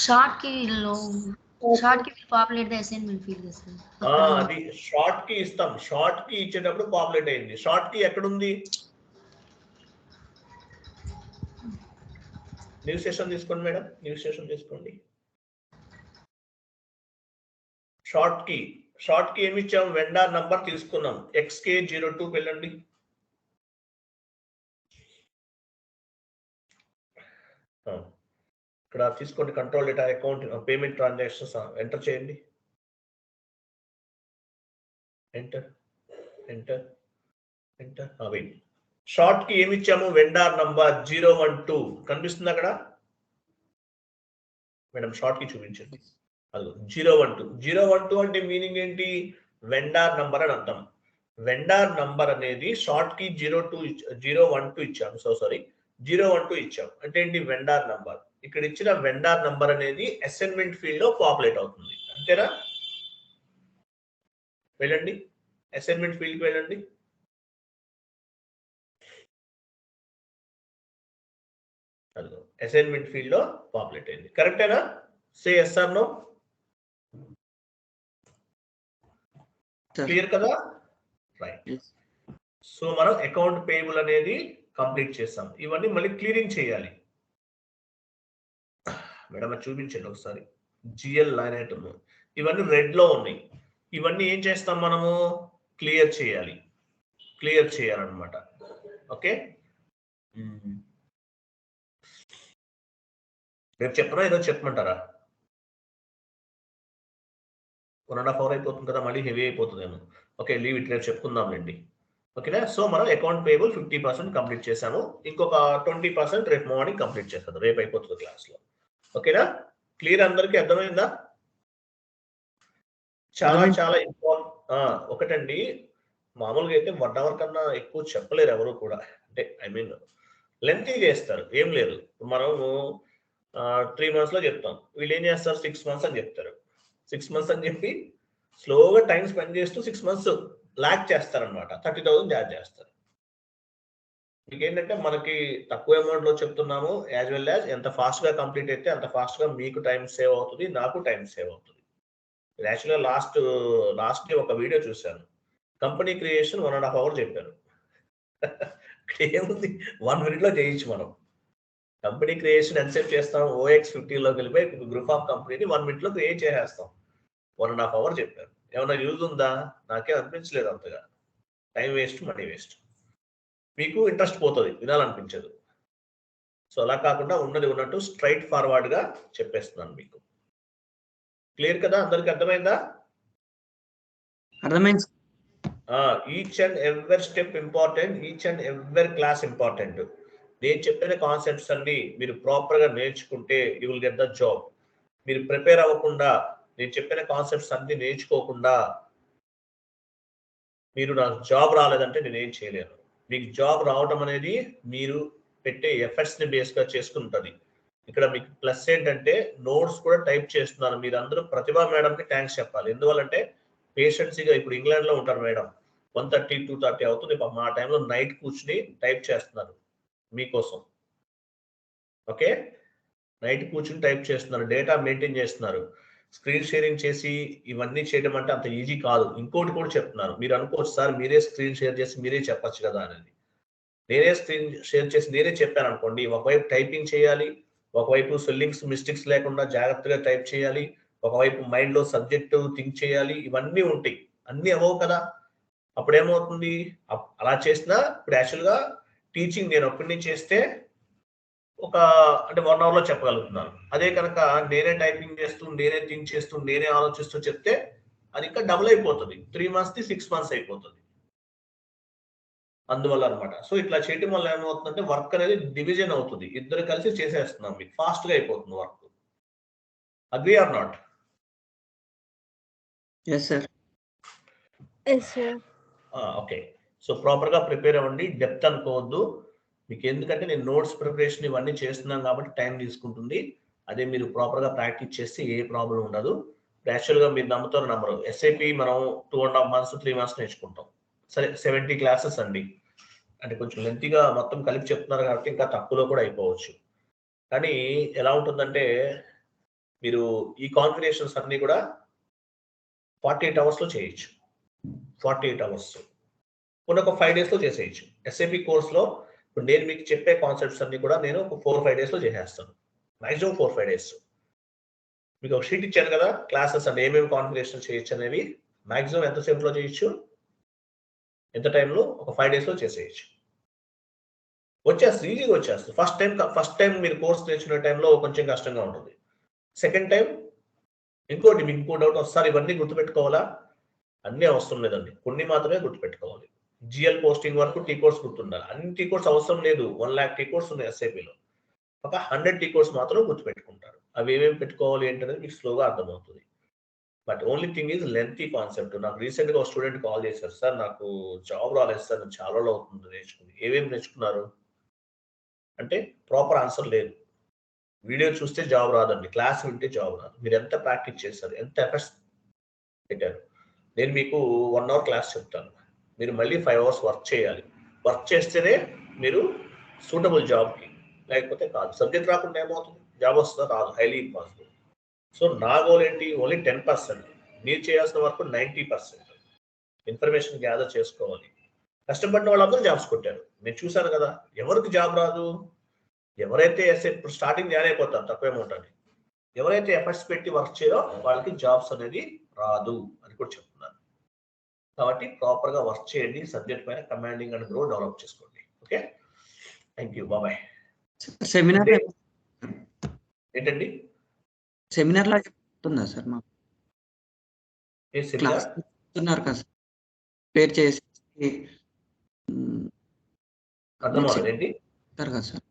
Speaker 3: Short key populate the assignment field sir.
Speaker 1: అది షార్ట్ కీ ఇస్తాం, షార్ట్ కీ ఇచ్చేటప్పుడు పాపులేట్ అయింది. షార్ట్ కీ ఎక్కడుంది? న్యూ సెషన్ తీసుకోండి మేడం, న్యూ సెషన్ తీసుకోండి. షార్ట్ కీ ఏమి ఇచ్చాం, వెండర్ నంబర్ తీసుకున్నాం. XK02 వెళ్ళండి. ఇక్కడ తీసుకోండి, control data account payment transactions enter చేయండి. Enter enter enter. Wait, short కి ఏమి ఇచ్చాము, వెండర్ నంబర్ 012 కనిపిస్తుంది అక్కడ మేడం, షార్ట్ కి చూపించండి. అది 012 అంటే మీనింగ్ ఏంటి, వెండర్ నంబర్ అని అర్థం. వెండర్ నంబర్ అనేది షార్ట్ కి 012 ఇచ్చాము, 012 ఇచ్చాం అంటే ఏంటి, వెండర్ నంబర్. ఇక్కడ ఇచ్చిన వెండర్ నంబర్ అనేది అసైన్మెంట్ ఫీల్డ్ లో పాపులేట్ అవుతుంది, అంతేనా? వెళ్ళండి అసైన్మెంట్ ఫీల్డ్ కి వెళ్ళండి. అసైన్మెంట్ ఫీల్డ్ లో పాపులేట్ అయింది, కరెక్టేనా? Say yes or no. Clear కదా, రైట్. సో మనం అకౌంట్ పేయబుల్ అనేది కంప్లీట్ చేస్తాం. ఇవన్నీ మళ్ళీ క్లియరింగ్ చేయాలి మేడం, చూపించండి ఒకసారి. జిఎల్ లైన్ ఐటమ్ ఇవన్నీ రెడ్ లో ఉన్నాయి. ఇవన్నీ ఏం చేస్తాం మనము, క్లియర్ చేయాలన్నమాట. ఓకే, రేపు చెప్పరా ఏదో చెప్పమంటారా? 1.5 hour అయిపోతుంది కదా, మళ్ళీ హెవీ అయిపోతుందేమో. ఓకే, లీవ్ ఇట్, రేపు చెప్పుకుందాంలేండి. ఓకేనా. సో మనం అకౌంట్ పేయబుల్ 50% కంప్లీట్ చేసాము. ఇంకొక 20% రేపు మార్నింగ్ కంప్లీట్ చేస్తాను, రేపు అయిపోతుంది క్లాస్ లో. ఓకేనా, క్లియర్, అందరికీ అర్థమైందా? చాలా చాలా ఇంపార్టెంట్ ఒకటండి, మామూలుగా అయితే 1 hour కన్నా ఎక్కువ చెప్పలేరు ఎవరు కూడా, అంటే లెంతీ చేస్తారు. ఏం లేదు, మనము 3 months లో చెప్తాం, వీళ్ళు ఏం చేస్తారు 6 months అని చెప్తారు. 6 months అని చెప్పి స్లోగా టైం స్పెండ్ చేస్తూ 6 months లాక్ చేస్తారనమాట. 30,000 చార్జ్ చేస్తారు. మీకు ఏంటంటే మనకి తక్కువ అమౌంట్ లో చెప్తున్నాము, యాజ్ వెల్ యాజ్ ఎంత ఫాస్ట్ గా కంప్లీట్ అయితే అంత ఫాస్ట్ గా మీకు టైం సేవ్ అవుతుంది, నాకు టైం సేవ్ అవుతుంది. యాక్చువల్గా లాస్ట్ ఒక వీడియో చూశాను, కంపెనీ క్రియేషన్ 1.5 hour చెప్పారు. ఇక్కడ ఏముంది, 1 minute లో చేయొచ్చు మనం. కంపెనీ క్రియేషన్ ఎంతసేపు చేస్తాం, OX 15లోకి వెళ్ళిపోయి గ్రూప్ ఆఫ్ కంపెనీని 1 minute లో క్రియేట్ చేసేస్తాం. 1.5 hour చెప్పారు. ఏమైనా యూజ్ ఉందా? నాకేం అనిపించలేదు అంతగా. Time waste, money waste. మీకు ఇంట్రెస్ట్ పోతుంది, వినాలనిపించదు. సో అలా కాకుండా ఉన్నది ఉన్నట్టు స్ట్రైట్ ఫార్వర్డ్ గా చెప్పేస్తున్నాను మీకు. క్లియర్ కదా, అందరికి అర్థమైందా?
Speaker 2: అర్థమైంది.
Speaker 1: ఈచ్ అండ్ ఎవరి స్టెప్ ఇంపార్టెంట్, ఈచ్ అండ్ ఎవరి క్లాస్ ఇంపార్టెంట్. నేను చెప్పిన కాన్సెప్ట్స్ అన్ని మీరు ప్రాపర్ గా నేర్చుకుంటే you will get the job. మీరు ప్రిపేర్ అవ్వకుండా, నేను చెప్పిన కాన్సెప్ట్స్ అన్ని నేర్చుకోకుండా మీరు నాకు జాబ్ రాలేదంటే నేనేం చేయలేను. మీకు జాబ్ రావడం అనేది మీరు పెట్టే ఎఫర్ట్స్ ని బేస్ గా చేసుకుంటుంది. ఇక్కడ మీకు ప్లస్ ఏంటంటే నోట్స్ కూడా టైప్ చేస్తున్నారు. మీరు అందరూ ప్రతిభా మేడంకి థ్యాంక్స్ చెప్పాలి. ఎందువల్లంటే పేషెన్సీగా, ఇప్పుడు ఇంగ్లాండ్ లో ఉంటారు మేడం, 1:30 2:30 అవుతుంది, మా టైంలో నైట్ కూర్చుని టైప్ చేస్తున్నారు మీకోసం. ఓకే, నైట్ కూర్చుని టైప్ చేస్తున్నారు, డేటా మెయింటైన్ చేస్తున్నారు. స్క్రీన్ షేరింగ్ చేసి ఇవన్నీ చేయడం అంటే అంత ఈజీ కాదు. ఇంకోటి కూడా చెప్తున్నారు, మీరు అనుకోవచ్చు సార్ మీరే స్క్రీన్ షేర్ చేసి మీరే చెప్పచ్చు కదా అనేది. నేనే స్క్రీన్ షేర్ చేసి నేనే చెప్పాను అనుకోండి, ఒకవైపు టైపింగ్ చేయాలి, ఒకవైపు స్పెల్లింగ్స్ మిస్టేక్స్ లేకుండా జాగ్రత్తగా టైప్ చేయాలి, ఒకవైపు మైండ్ లో సబ్జెక్ట్ థింక్ చేయాలి, ఇవన్నీ ఉంటాయి. అన్నీ అవ్వవు కదా. అప్పుడేమవుతుంది, అలా చేసినా ఇప్పుడు యాక్చువల్గా టీచింగ్ నేను ఒక్కడిని చేస్తే అంటే 1 hour లో చెప్పగలుగుతున్నాను. అదే కనుక నేనే టైపింగ్ చేస్తూ, నేనే థింక్ చేస్తూ, నేనే ఆలోచిస్తూ చెప్తే అది ఇంకా డబుల్ అయిపోతుంది. 3 months 6 months అయిపోతుంది. అందువల్ల అనమాట. సో ఇట్లా చేయడం వల్ల ఏమవుతుందంటే వర్క్ అనేది డివిజన్ అవుతుంది. ఇద్దరు కలిసి చేసేస్తున్నాం, మీకు ఫాస్ట్ గా అయిపోతుంది work. Agree or not?
Speaker 2: Yes sir.
Speaker 1: Okay, so proper గా ప్రిపేర్ అవ్వండి, డెప్త్ అనుకోవద్దు. మీకు ఎందుకంటే నేను నోట్స్ ప్రిపరేషన్ ఇవన్నీ చేస్తున్నాం కాబట్టి టైం తీసుకుంటుంది. అదే మీరు ప్రాపర్ గా ప్రాక్టీస్ చేస్తే ఏ ప్రాబ్లం ఉండదు. యాక్చువల్ గా మీరు నమ్ముతారు నమ్మరు, SAP మనం 2.5 months 3 months నేర్చుకుంటాం. సరే 70 classes అండి, అంటే కొంచెం లెంతీగా మొత్తం కలిపి చెప్తున్నారు కాబట్టి ఇంకా తక్కువలో కూడా అయిపోవచ్చు. కానీ ఎలా ఉంటుందంటే మీరు ఈ కాన్ఫిగరేషన్స్ అన్ని కూడా 48 hours లో చేయొచ్చు. 48 hours కొన్ని ఒక 5 days లో చేసేయచ్చు. SAP కోర్స్లో ఇప్పుడు నేను మీకు చెప్పే కాన్సెప్ట్స్ అన్ని కూడా నేను ఒక 4-5 days లో చేసేస్తాను. Maximum 4-5 days. మీకు ఒక షీట్ ఇచ్చాను కదా, క్లాసెస్ అంటే ఏమేమి కాన్ఫిగరేషన్ చేయొచ్చు అనేవి. మాక్సిమం ఎంతసేపులో చేయొచ్చు, ఎంత టైంలో, ఒక 5 days లో చేసేయచ్చు. వచ్చేస్తుంది, ఈజీగా వచ్చేస్తుంది. ఫస్ట్ టైం మీరు కోర్స్ నేర్చుకునే టైంలో కొంచెం కష్టంగా ఉంటుంది. సెకండ్ టైం ఇంకోటి మీకు ఇంకో డౌట్ వస్తారు, ఇవన్నీ గుర్తుపెట్టుకోవాలా? అన్నీ అవసరం లేదండి, కొన్ని మాత్రమే గుర్తుపెట్టుకోవాలి. GL పోస్టింగ్ వరకు టీ కోర్స్ గుర్తుండాలి. అన్ని టీ కోర్స్ అవసరం లేదు, 1 lakh టీ కోర్స్ ఉన్నాయి SAPలో. ఒక 100 టీ కోర్స్ మాత్రం గుర్తుపెట్టుకుంటారు. అవి ఏమేమి పెట్టుకోవాలి ఏంటనేది మీకు స్లోగా అర్థమవుతుంది. But only thing is lengthy concept. నాకు రీసెంట్గా ఒక స్టూడెంట్ కాల్ చేశారు, సార్ నాకు జాబ్ రాలేదు సార్, నేను చాలా రోజులు అవుతుంది నేర్చుకుని. ఏమేమి నేర్చుకున్నారు అంటే ప్రాపర్ ఆన్సర్ లేదు. వీడియో చూస్తే జాబ్ రాదండి, క్లాస్ వింటే జాబ్ రాదు. మీరు ఎంత ప్రాక్టీస్ చేస్తారు, ఎంత ఎఫర్ట్స్ పెట్టారు. నేను మీకు 1 hour క్లాస్ చెప్తాను, మీరు మళ్ళీ 5 hours వర్క్ చేయాలి. వర్క్ చేస్తేనే మీరు సూటబుల్ జాబ్కి, లేకపోతే కాదు. సబ్జెక్ట్ రాకుండా ఏమవుతుంది, జాబ్ వస్తుందా? రాదు, హైలీ ఇంపాసిబుల్. సో నా గోల్ ఏంటి, ఓన్లీ 10%. మీరు చేయాల్సిన వర్క్ 90%. ఇన్ఫర్మేషన్ గ్యాదర్ చేసుకోవాలి. కష్టపడిన వాళ్ళందరూ జాబ్స్ కొట్టారు, నేను చూశాను కదా. ఎవరికి జాబ్ రాదు, ఎవరైతే ఇప్పుడు స్టార్టింగ్ జాయిన్ అయిపోతారు తక్కువ అమౌంట్ అని, ఎవరైతే ఎఫర్ట్స్ పెట్టి వర్క్ చేయరో వాళ్ళకి జాబ్స్ అనేది రాదు అని కూడా చెప్తున్నారు. కాబట్టి ప్రాపర్ గా వర్క్ చేయండి, సబ్జెక్ట్ పైన కమాండింగ్ అండ్ గ్రో డెవలప్ చేసుకోండి. ఓకే, థ్యాంక్ యూ, బాబాయ్.
Speaker 2: సెమినార్
Speaker 1: ఏంటండి
Speaker 2: సెమినార్ లా చెప్తుందా సార్? మాకు
Speaker 1: ఏ సెమినార్
Speaker 2: చెప్తున్నారు కదా సార్, ప్రిపేర్ చేసి
Speaker 1: అర్థం అవ్వలేదు. ఏంటి
Speaker 2: కదా సార్?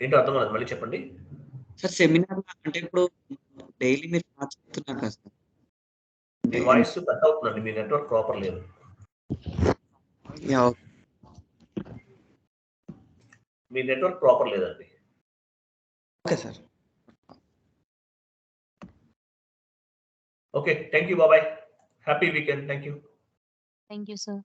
Speaker 1: ఏంటో అర్థం అవ్వలేదు, మళ్ళీ చెప్పండి
Speaker 2: సార్ సెమినార్ అంటే ఇప్పుడు డైలీ మీరు చెప్తున్నారు కదా సార్?
Speaker 1: మీ వాయిస్ కట్ అవుతుందండి, మీ నెట్వర్క్ ప్రాపర్ లేదు. మీ నెట్వర్క్ ప్రాపర్ లేదండి.
Speaker 2: Okay sir.
Speaker 1: Okay, thank you బాబాయ్, happy weekend. Thank you.
Speaker 3: Thank you, sir.